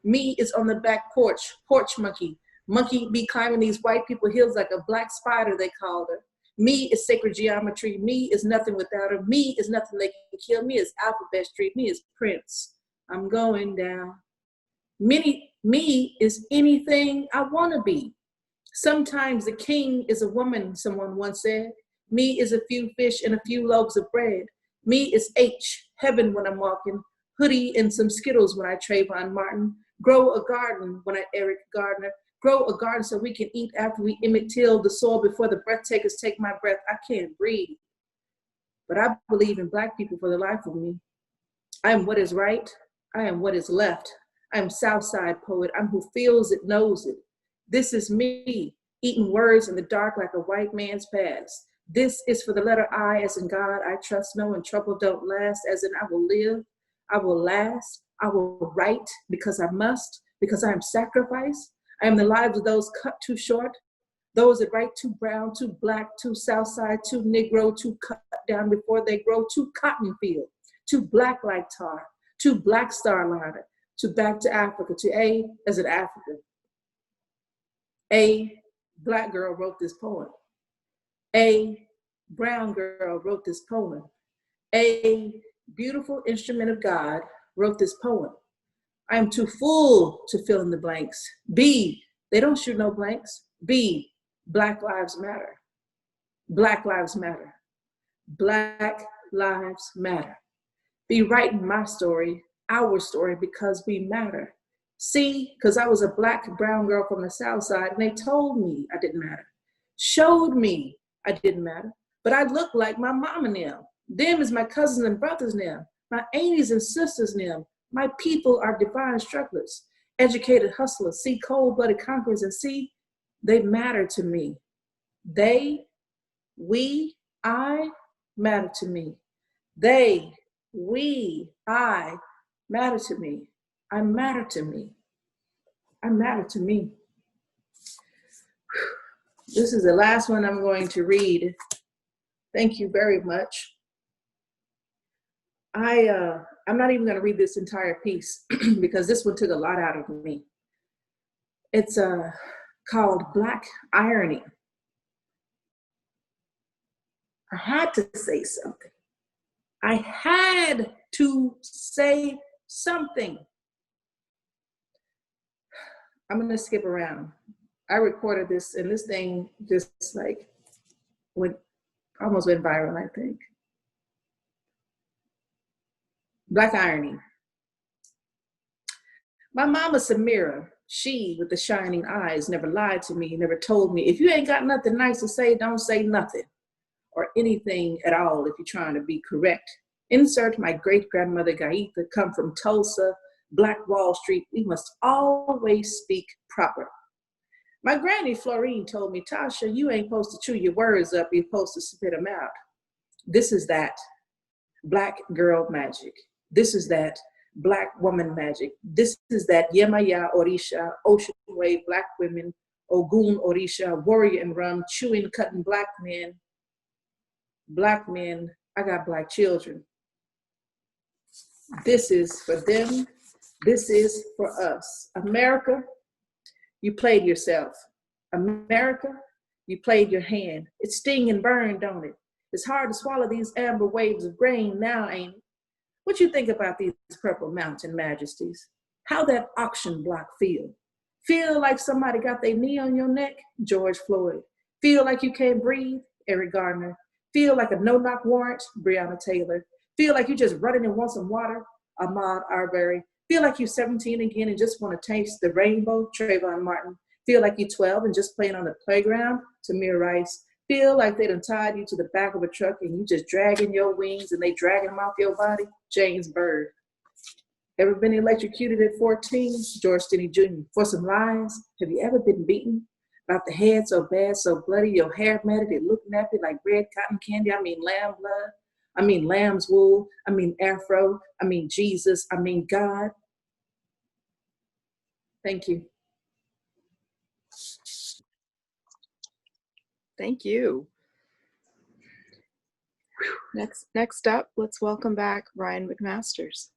Me is on the back porch, porch monkey. Monkey be climbing these white people hills like a black spider, they called her. Me is sacred geometry. Me is nothing without her. Me is nothing they can kill. Me is alphabet street. Me is Prince. I'm going down. Me is anything I want to be. Sometimes the king is a woman, someone once said. Me is a few fish and a few loaves of bread. Me is H, heaven when I'm walking. Hoodie and some Skittles when I Trayvon Martin. Grow a garden when I Eric Gardner. Grow a garden so we can eat after we Emmett Till the soil before the breath takers take my breath. I can't breathe. But I believe in black people for the life of me. I am what is right. I am what is left. I am Southside poet. I'm who feels it, knows it. This is me, eating words in the dark like a white man's past. This is for the letter I, as in God, I trust no, and trouble don't last, as in I will live, I will last, I will write because I must, because I am sacrifice. I am the lives of those cut too short, those that write too brown, too black, too Southside, too Negro, too cut down before they grow, too cotton field, too black like tar, too black starliner, to back to Africa, to A as an African. A black girl wrote this poem. A brown girl wrote this poem. A beautiful instrument of God wrote this poem. I am too full to fill in the blanks. B, they don't shoot no blanks. B, Black Lives Matter. Black Lives Matter. Black Lives Matter. Be writing my story, our story, because we matter. C, because I was a black brown girl from the South Side and they told me I didn't matter. Showed me I didn't matter, but I look like my mama now. Them is my cousins and brothers now. My aunties and sisters now. My people are divine strugglers, educated hustlers, see cold-blooded conquerors, and see, they matter to me. They, we, I matter to me. They, we, I matter to me. I matter to me. I matter to me. This is the last one I'm going to read. Thank you very much. I'm not even going to read this entire piece because this one took a lot out of me. It's called Black Irony. I had to say something. I had to say something. I'm going to skip around. I recorded this, and this thing just like almost went viral, I think. Black Irony. My mama Samira, she with the shining eyes, never lied to me, never told me, if you ain't got nothing nice to say, don't say nothing or anything at all if you're trying to be correct. Insert my great-grandmother Gaita, come from Tulsa, Black Wall Street. We must always speak proper. My granny Florine told me, Tasha, you ain't supposed to chew your words up, you're supposed to spit them out. This is that Black girl magic. This is that Black woman magic. This is that Yemaya Orisha, ocean wave, Black women, Ogun Orisha, warrior and rum, chewing, cutting Black men. Black men, I got Black children. This is for them. This is for us. America, you played yourself. America, you played your hand. It sting and burn, don't it? It's hard to swallow these amber waves of grain now, ain't it? What you think about these purple mountain majesties? How that auction block feel? Feel like somebody got their knee on your neck? George Floyd. Feel like you can't breathe? Eric Garner. Feel like a no-knock warrant? Breonna Taylor. Feel like you just running and want some water? Ahmaud Arbery. Feel like you're 17 again and just want to taste the rainbow? Trayvon Martin. Feel like you're 12 and just playing on the playground? Tamir Rice. Feel like they done tied you to the back of a truck and you just dragging your wings and they dragging them off your body? James Byrd. Ever been electrocuted at 14? George Stinney Jr. For some lies? Have you ever been beaten? About the head so bad, so bloody, your hair matted, it looked nappy like red cotton candy. I mean lamb blood. I mean lamb's wool. I mean afro. I mean Jesus. I mean God. Thank you. Thank you. Next up, let's welcome back Ryan McMasters.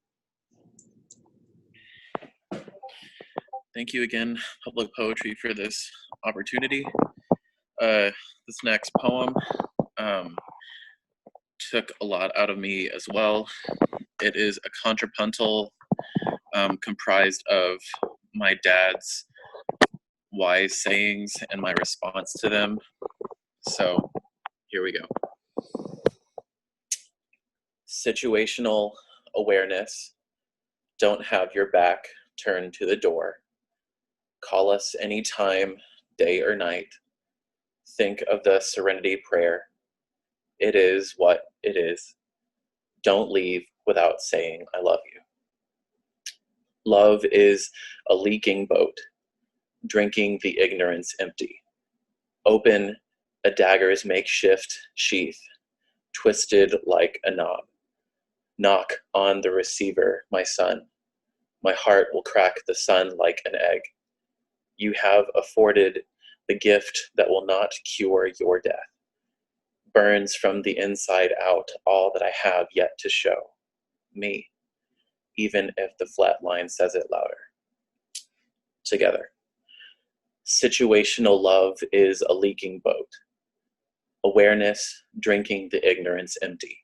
Thank you again, Public Poetry, for this opportunity. This next poem took a lot out of me as well. It is a contrapuntal comprised of my dad's wise sayings and my response to them. So here we go. Situational awareness. Don't have your back turned to the door. Call us anytime, day or night. Think of the serenity prayer. It is what it is. Don't leave without saying I love you. Love is a leaking boat, drinking the ignorance empty. Open a dagger's makeshift sheath, twisted like a knob. Knock on the receiver, my son. My heart will crack the sun like an egg. You have afforded the gift that will not cure your death. Burns from the inside out all that I have yet to show. Me, even if the flat line says it louder. Together. Situational love is a leaking boat. Awareness drinking the ignorance empty.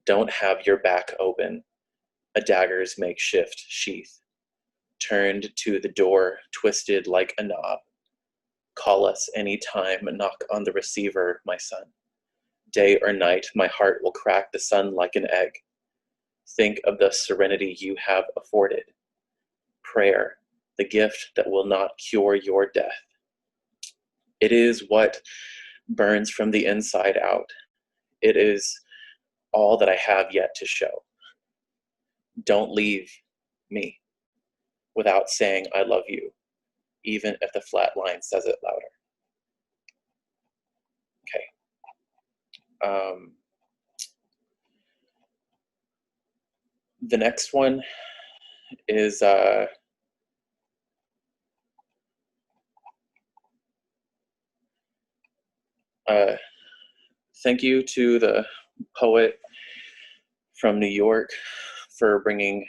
Don't have your back open, a dagger's makeshift sheath. Turned to the door, twisted like a knob. Call us any time, knock on the receiver, my son. Day or night, my heart will crack the sun like an egg. Think of the serenity you have afforded. Prayer, the gift that will not cure your death. It is what burns from the inside out. It is all that I have yet to show. Don't leave me without saying I love you, even if the flat line says it louder. Okay. The next one is thank you to the poet from New York for bringing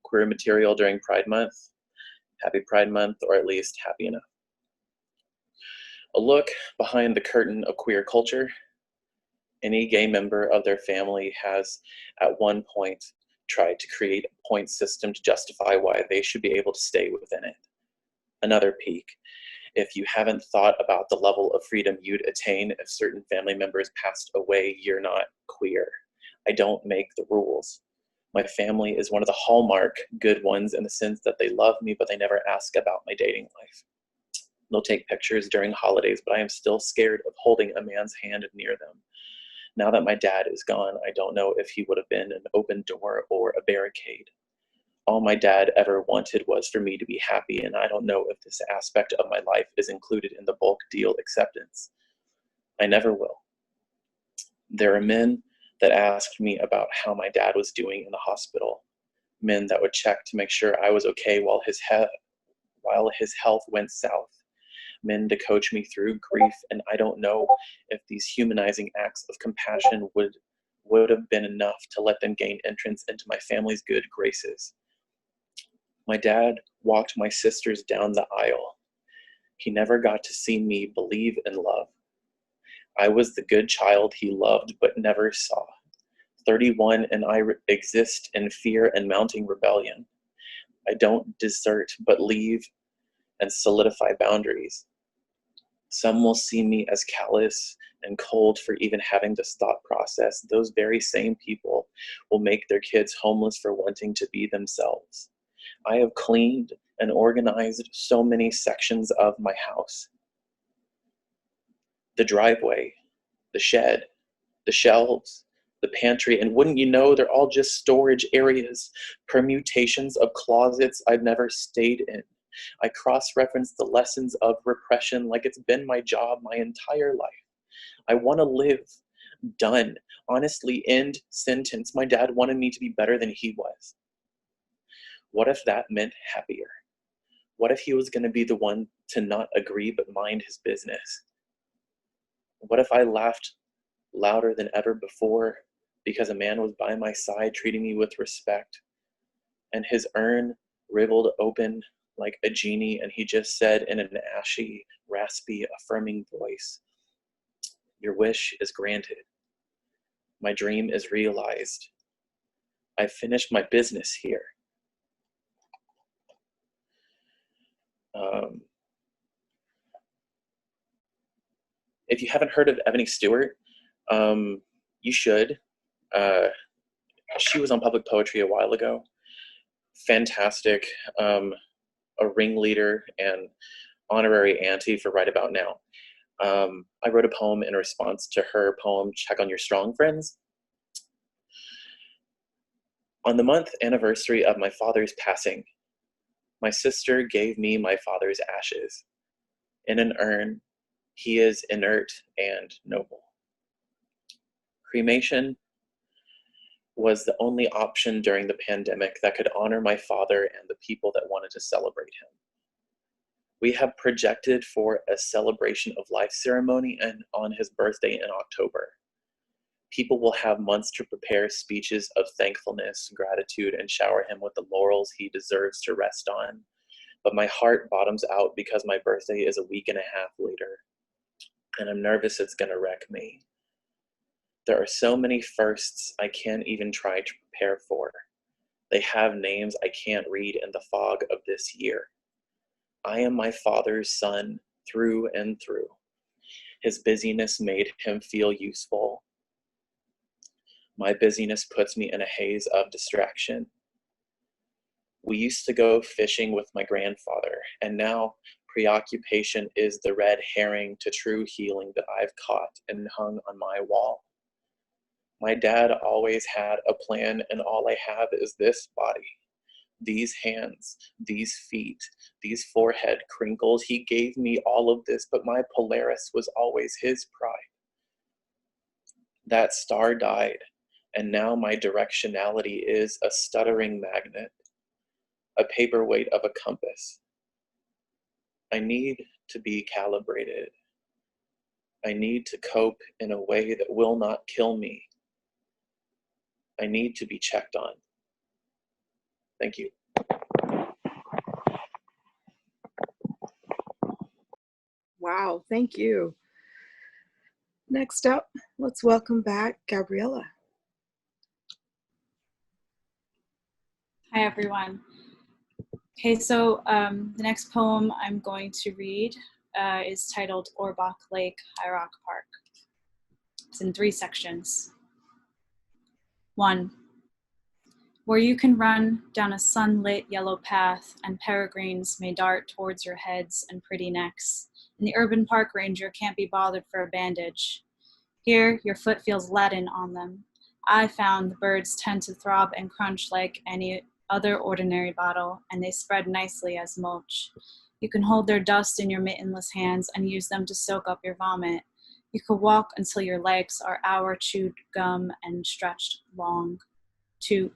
queer material during Pride Month. Happy Pride Month, or at least happy enough. A look behind the curtain of queer culture. Any gay member of their family has at one point tried to create a point system to justify why they should be able to stay within it. Another peek. If you haven't thought about the level of freedom you'd attain if certain family members passed away, you're not queer. I don't make the rules. My family is one of the hallmark good ones in the sense that they love me, but they never ask about my dating life. They'll take pictures during holidays, but I am still scared of holding a man's hand near them. Now that my dad is gone, I don't know if he would have been an open door or a barricade. All my dad ever wanted was for me to be happy, and I don't know if this aspect of my life is included in the bulk deal acceptance. I never will. There are men that asked me about how my dad was doing in the hospital, men that would check to make sure I was okay while his health went south, men to coach me through grief, and I don't know if these humanizing acts of compassion would have been enough to let them gain entrance into my family's good graces. My dad walked my sisters down the aisle. He never got to see me believe in love. I was the good child he loved but never saw. 31 and I exist in fear and mounting rebellion. I don't desert but leave and solidify boundaries. Some will see me as callous and cold for even having this thought process. Those very same people will make their kids homeless for wanting to be themselves. I have cleaned and organized so many sections of my house. The driveway, the shed, the shelves, the pantry, and wouldn't you know, they're all just storage areas, permutations of closets I've never stayed in. I cross-reference the lessons of repression like it's been my job my entire life. I want to live. Done. Honestly, end sentence. My dad wanted me to be better than he was. What if that meant happier? What if he was going to be the one to not agree but mind his business? What if I laughed louder than ever before because a man was by my side treating me with respect, and his urn riveled open like a genie, and he just said in an ashy, raspy, affirming voice, "Your wish is granted. My dream is realized. I've finished my business here." If you haven't heard of Ebony Stewart, you should. She was on Public Poetry a while ago. Fantastic. A ringleader and honorary auntie for right about now. I wrote a poem in response to her poem, Check on Your Strong Friends. On the month anniversary of my father's passing, my sister gave me my father's ashes. In an urn, he is inert and noble. Cremation was the only option during the pandemic that could honor my father and the people that wanted to celebrate him. We have projected for a celebration of life ceremony and on his birthday in October. People will have months to prepare speeches of thankfulness, gratitude, and shower him with the laurels he deserves to rest on. But my heart bottoms out because my birthday is a week and a half later, and I'm nervous it's gonna wreck me. There are so many firsts I can't even try to prepare for. They have names I can't read in the fog of this year. I am my father's son through and through. His busyness made him feel useful. My busyness puts me in a haze of distraction. We used to go fishing with my grandfather, and now preoccupation is the red herring to true healing that I've caught and hung on my wall. My dad always had a plan, and all I have is this body, these hands, these feet, these forehead crinkles. He gave me all of this, but my Polaris was always his pride. That star died, and now my directionality is a stuttering magnet, a paperweight of a compass. I need to be calibrated. I need to cope in a way that will not kill me. I need to be checked on. Thank you. Wow, thank you. Next up, let's welcome back Gabriella. Hi, everyone. Okay, so the next poem I'm going to read is titled Orbach Lake, High Rock Park. It's in 3 sections. 1. Where you can run down a sunlit yellow path and peregrines may dart towards your heads and pretty necks, and the urban park ranger can't be bothered for a bandage. Here, your foot feels leaden on them. I found the birds tend to throb and crunch like any other ordinary bottle, and they spread nicely as mulch. You can hold their dust in your mittenless hands and use them to soak up your vomit. You could walk until your legs are hour chewed gum and stretched long. 2.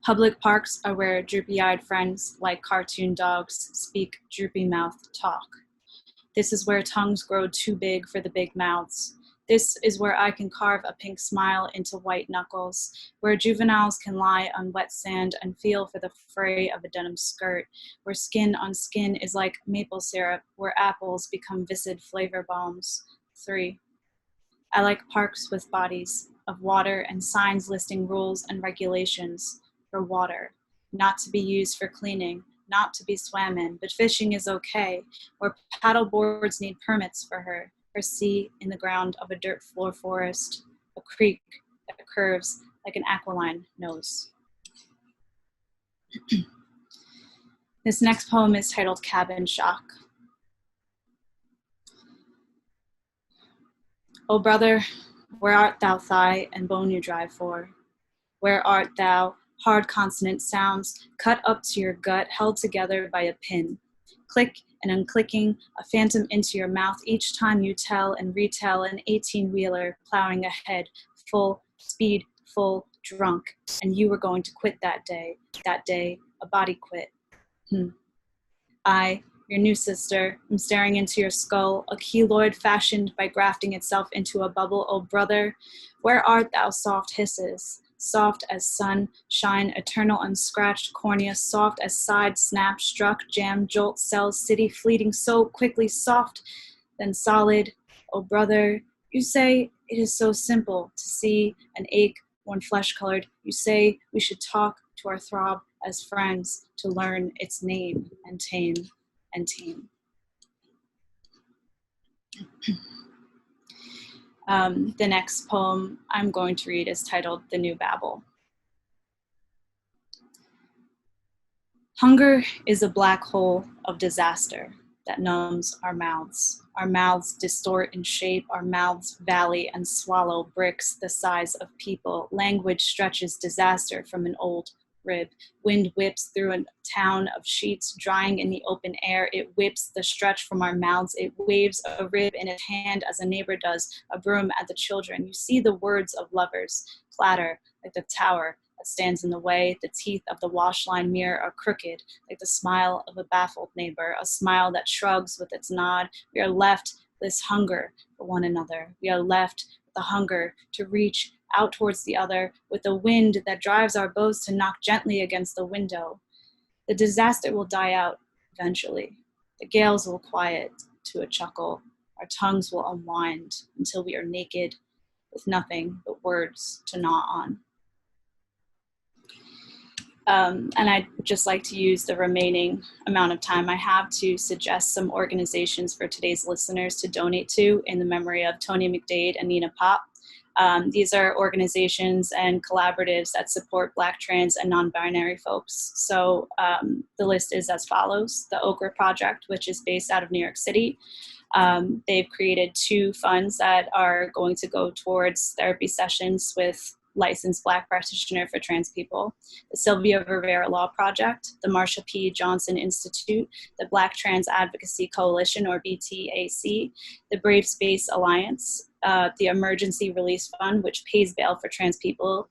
Public parks are where droopy-eyed friends like cartoon dogs speak droopy-mouthed talk. This is where tongues grow too big for the big mouths. This is where I can carve a pink smile into white knuckles, where juveniles can lie on wet sand and feel for the fray of a denim skirt, where skin on skin is like maple syrup, where apples become viscid flavor bombs. 3. I like parks with bodies of water and signs listing rules and regulations for water, not to be used for cleaning, not to be swam in, but fishing is okay, where paddle boards need permits for her sea in the ground of a dirt floor forest, a creek that curves like an aquiline nose. This next poem is titled Cabin Shock. O brother, where art thou, thigh and bone you drive for? Where art thou, hard consonant sounds cut up to your gut, held together by a pin? Click and unclicking, a phantom into your mouth each time you tell and retell an 18-wheeler plowing ahead, full speed, full drunk, and you were going to quit that day, a body quit. I, your new sister, am staring into your skull, a keloid fashioned by grafting itself into a bubble. Oh brother, where art thou, soft hisses? Soft as sun, shine, eternal, unscratched cornea, soft as side, snap, struck, jam, jolt, cells, city, fleeting, so quickly, soft, then solid. Oh brother, you say it is so simple to see an ache, one flesh-colored. You say we should talk to our throb as friends to learn its name and tame and tame. The next poem I'm going to read is titled The New Babel. Hunger is a black hole of disaster that numbs our mouths. Our mouths distort in shape, our mouths valley and swallow bricks the size of people. Language stretches disaster from an old rib. Wind whips through a town of sheets drying in the open air. It whips the stretch from our mouths. It waves a rib in its hand as a neighbor does a broom at the children. You see the words of lovers clatter like the tower that stands in the way. The teeth of the wash line mirror are crooked like the smile of a baffled neighbor, a smile that shrugs with its nod. We are left with this hunger for one another. We are left with the hunger to reach out towards the other, with the wind that drives our bows to knock gently against the window. The disaster will die out eventually. The gales will quiet to a chuckle. Our tongues will unwind until we are naked with nothing but words to gnaw on. And I'd just like to use the remaining amount of time I have to suggest some organizations for today's listeners to donate to in the memory of Tony McDade and Nina Pop. These are organizations and collaboratives that support Black, trans, and non-binary folks. So the list is as follows. The Okra Project, which is based out of New York City. They've created 2 funds that are going to go towards therapy sessions with licensed Black practitioner for trans people, the Sylvia Rivera Law Project, the Marsha P. Johnson Institute, the Black Trans Advocacy Coalition, or BTAC, the Brave Space Alliance, the Emergency Release Fund, which pays bail for trans people,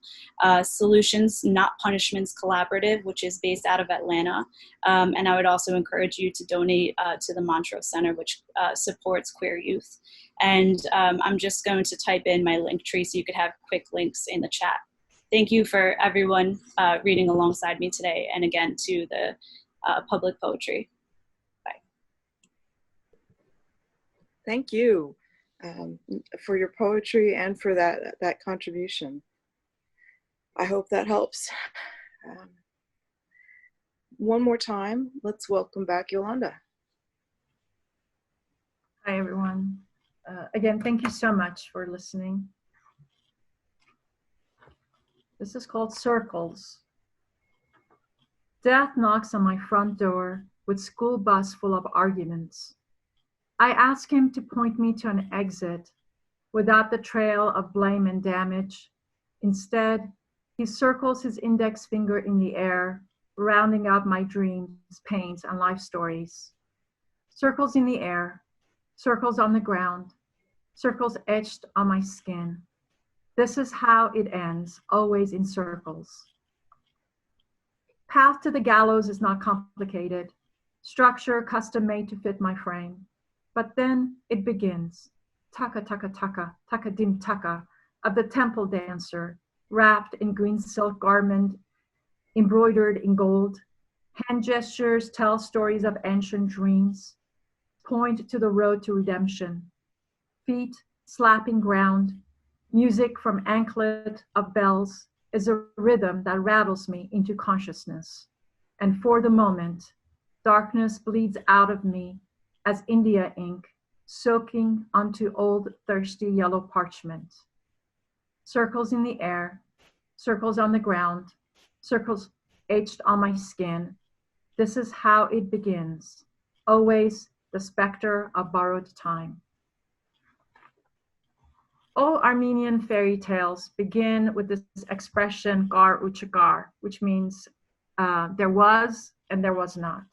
Solutions Not Punishments Collaborative, which is based out of Atlanta, and I would also encourage you to donate to the Montrose Center, which supports queer youth. And I'm just going to type in my link tree so you could have quick links in the chat. thank you for everyone reading alongside me today, and again to the public poetry. Bye. Thank you for your poetry and for that contribution. I hope that helps. One more time, let's welcome back Yolanda. Hi, everyone. Again, thank you so much for listening. This is called Circles. Death knocks on my front door with school bus full of arguments. I ask him to point me to an exit without the trail of blame and damage. Instead, he circles his index finger in the air, rounding out my dreams, pains, and life stories. Circles in the air, circles on the ground, circles etched on my skin. This is how it ends, always in circles. Path to the gallows is not complicated. Structure custom made to fit my frame. But then it begins. Taka, taka, taka, taka, dim, taka, of the temple dancer, wrapped in green silk garment, embroidered in gold. Hand gestures tell stories of ancient dreams. Point to the road to redemption. Feet slapping ground. Music from anklet of bells is a rhythm that rattles me into consciousness. And for the moment, darkness bleeds out of me as India ink soaking onto old thirsty yellow parchment. Circles in the air, circles on the ground, circles etched on my skin. This is how it begins, always the specter of borrowed time. All Armenian fairy tales begin with this expression gar uchagar, which means there was and there was not.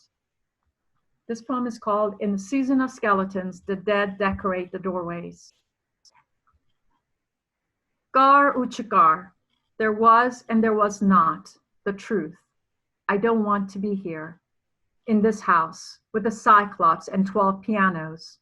This poem is called In the Season of Skeletons, the Dead Decorate the Doorways. Gar uchagar, there was and there was not, the truth. I don't want to be here, in this house, with the Cyclops and 12 pianos,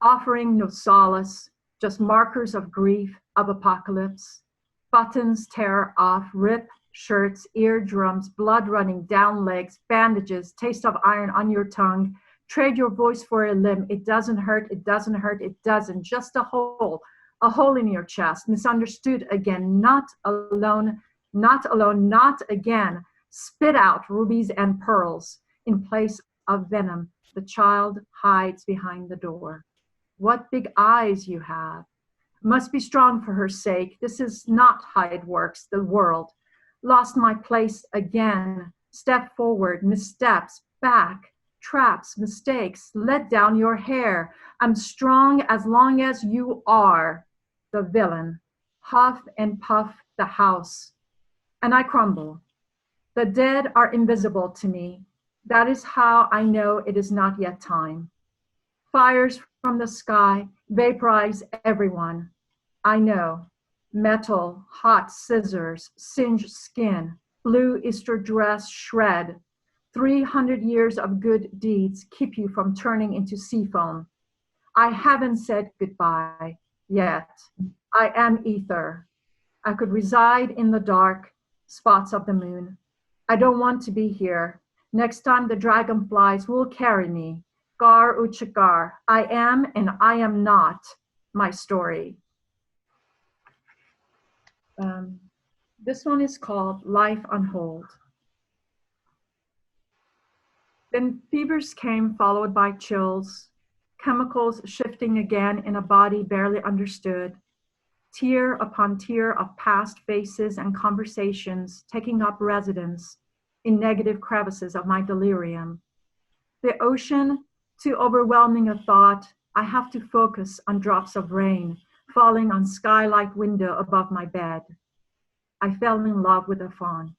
offering no solace, just markers of grief, of apocalypse. Buttons tear off, rip shirts, eardrums, blood running down legs, bandages, taste of iron on your tongue. Trade your voice for a limb. It doesn't hurt, it doesn't hurt, it doesn't. Just a hole in your chest. Misunderstood again, not alone, not alone, not again. Spit out rubies and pearls. In place of venom, the child hides behind the door. What big eyes you have. Must be strong for her sake. This is not how it works, the world. Lost my place again. Step forward, missteps, back, traps, mistakes. Let down your hair. I'm strong as long as you are. The villain. Huff and puff the house. And I crumble. The dead are invisible to me. That is how I know it is not yet time. Fires from the sky vaporize everyone. I know. Metal, hot scissors, singed skin, blue Easter dress shred. 300 years of good deeds keep you from turning into sea foam. I haven't said goodbye yet. I am ether. I could reside in the dark spots of the moon. I don't want to be here. Next time the dragonflies will carry me. Gar uchagar, I am and I am not my story. This one is called Life on Hold. Then fevers came followed by chills, chemicals shifting again in a body barely understood, tier upon tier of past faces and conversations taking up residence in negative crevices of my delirium. The ocean, too overwhelming a thought, I have to focus on drops of rain falling on skylight window above my bed. I fell in love with a fawn.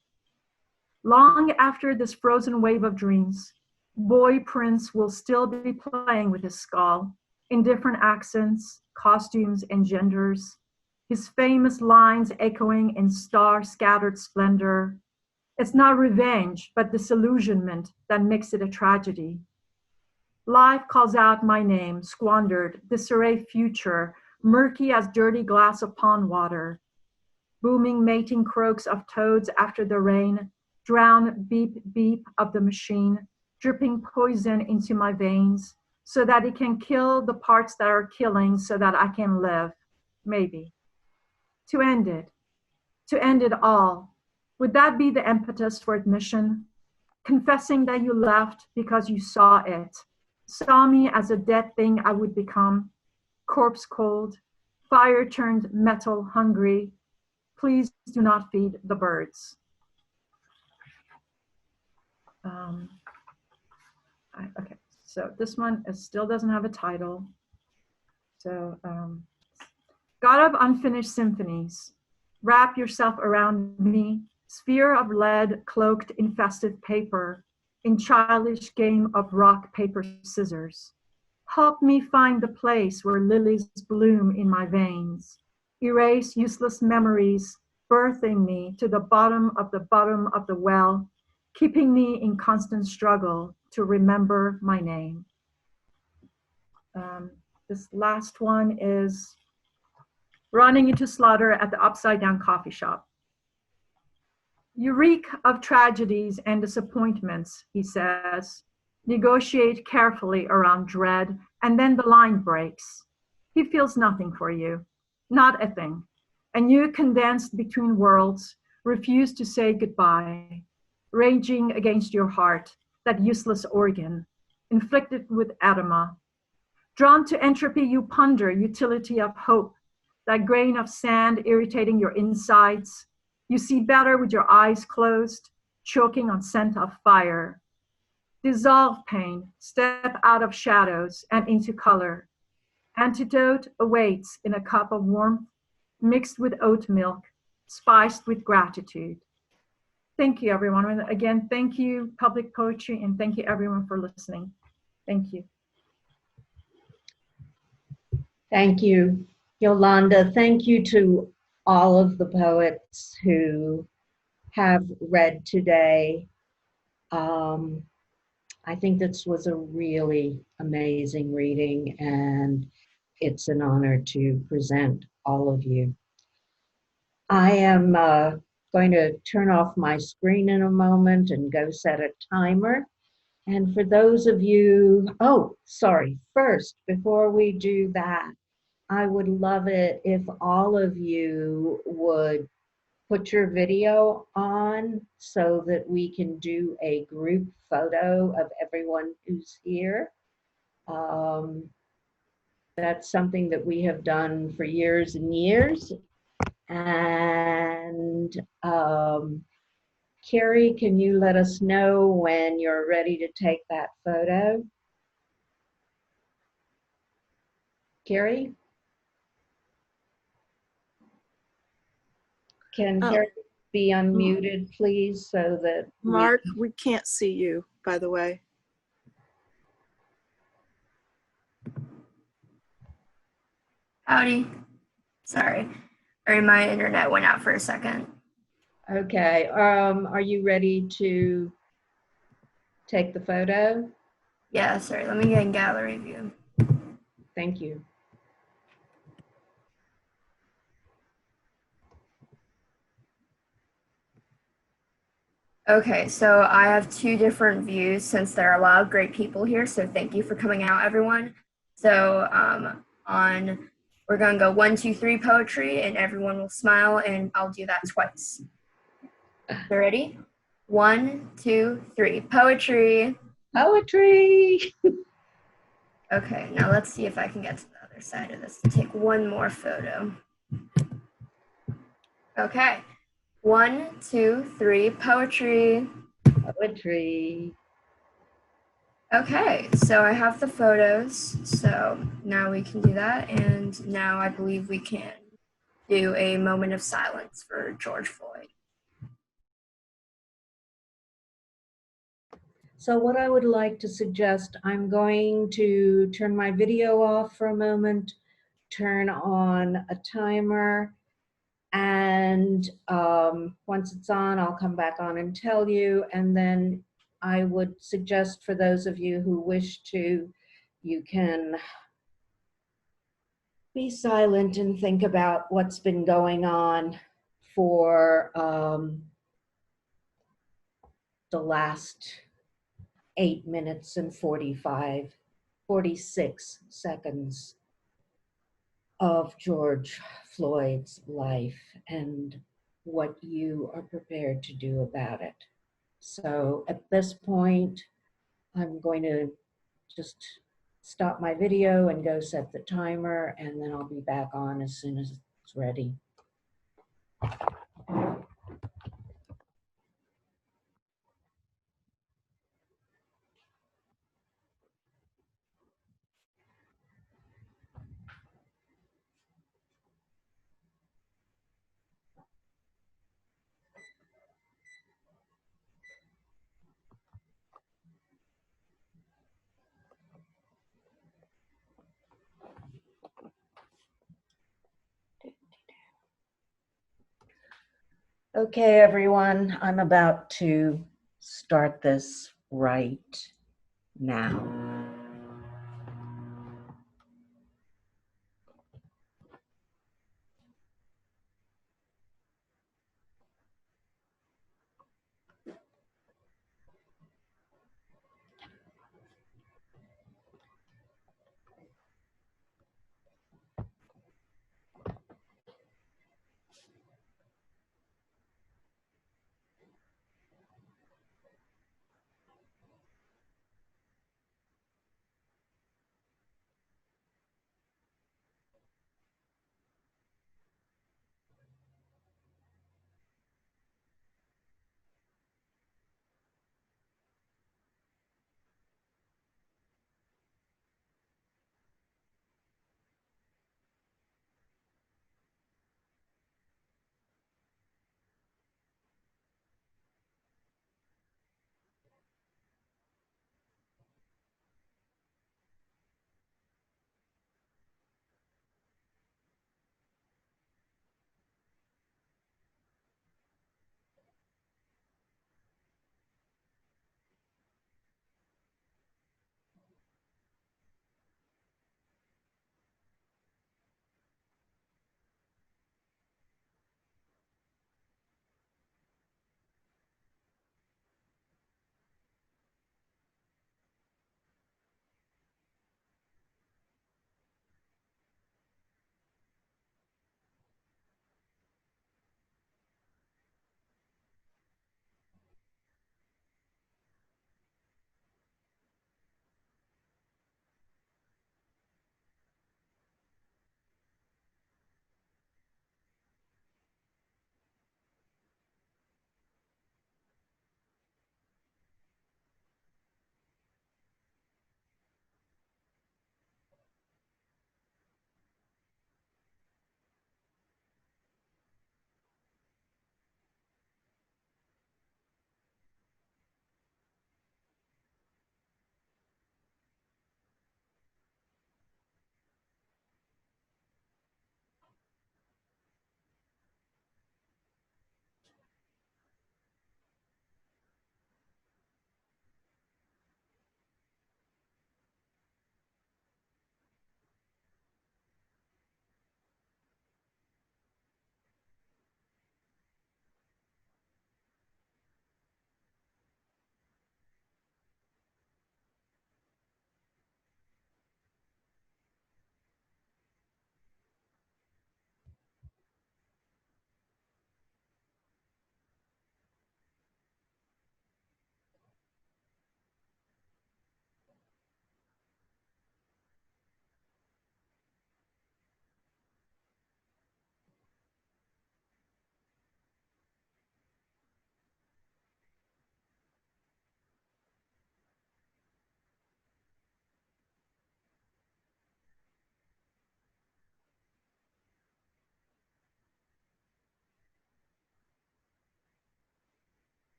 Long after this frozen wave of dreams, boy Prince will still be playing with his skull in different accents, costumes, and genders, his famous lines echoing in star-scattered splendor. It's not revenge, but disillusionment that makes it a tragedy. Life calls out my name, squandered, disarray future, murky as dirty glass of pond water. booming mating croaks of toads after the rain, drown beep beep of the machine, dripping poison into my veins so that it can kill the parts that are killing so that I can live, maybe. To end it all. Would that be the impetus for admission? Confessing that you left because you saw me as a dead thing I would become, corpse cold, fire turned metal hungry. Please do not feed the birds. Okay, so this one still doesn't have a title. So, God of unfinished symphonies, wrap yourself around me, sphere of lead cloaked in festive paper, in childish game of rock, paper, scissors. Help me find the place where lilies bloom in my veins. Erase useless memories, birthing me to the bottom of the well, keeping me in constant struggle to remember my name. This last one is running into slaughter at the Upside Down coffee shop. You reek of tragedies and disappointments, he says. Negotiate carefully around dread, and then the line breaks. He feels nothing for you, not a thing. And you, condensed between worlds, refuse to say goodbye, raging against your heart, that useless organ, inflicted with edema. Drawn to entropy, you ponder utility of hope, that grain of sand irritating your insides. You see better with your eyes closed, choking on scent of fire. Dissolve pain, step out of shadows and into color. Antidote awaits in a cup of warmth, mixed with oat milk, spiced with gratitude. Thank you, everyone. And again, thank you, Public Poetry, and thank you, everyone, for listening. Thank you. Thank you, Yolanda. Thank you to all of the poets who have read today. I think this was a really amazing reading, and it's an honor to present all of you. I am going to turn off my screen in a moment and go set a timer. And for those of you, first, before we do that, I would love it if all of you would put your video on so that we can do a group photo of everyone who's here. That's something that we have done for years and years. And Carrie, can you let us know when you're ready to take that photo? Carrie? Can Carrie be unmuted, please, so that Mark, we can't see you, by the way. Howdy. Sorry. My internet went out for a second. Okay. Are you ready to take the photo? Yeah, sorry. Let me get in gallery view. Thank you. Okay, so I have two different views since there are a lot of great people here, so thank you for coming out, everyone. So we're gonna go 1, 2, 3 poetry, and everyone will smile, and I'll do that twice. You ready? 1, 2, 3, poetry. Poetry. Okay, now let's see if I can get to the other side of this to take one more photo. Okay. 1, 2, 3, poetry. Poetry. Okay, so I have the photos, so now we can do that, and now I believe we can do a moment of silence for George Floyd. So what I would like to suggest, I'm going to turn my video off for a moment, turn on a timer, and once it's on, I'll come back on and tell you. And then I would suggest for those of you who wish to, you can be silent and think about what's been going on for the last 8 minutes and 46 seconds of George Floyd's life and what you are prepared to do about it. So at this point, I'm going to just stop my video and go set the timer, and then I'll be back on as soon as it's ready. Okay, everyone, I'm about to start this right now.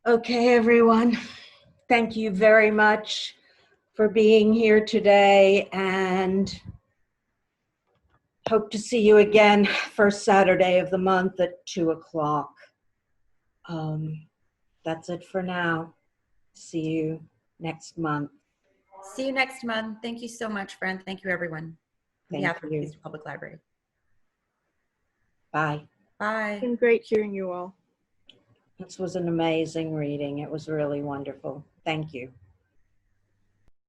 Okay, everyone. Thank you very much for being here today, and hope to see you again first Saturday of the month at 2 o'clock. That's it for now. See you next month. See you next month. Thank you so much, friend. Thank you, everyone. On Thank behalf of you. Eastern Public Library. Bye. Bye. It's been great hearing you all. This was an amazing reading. It was really wonderful. Thank you.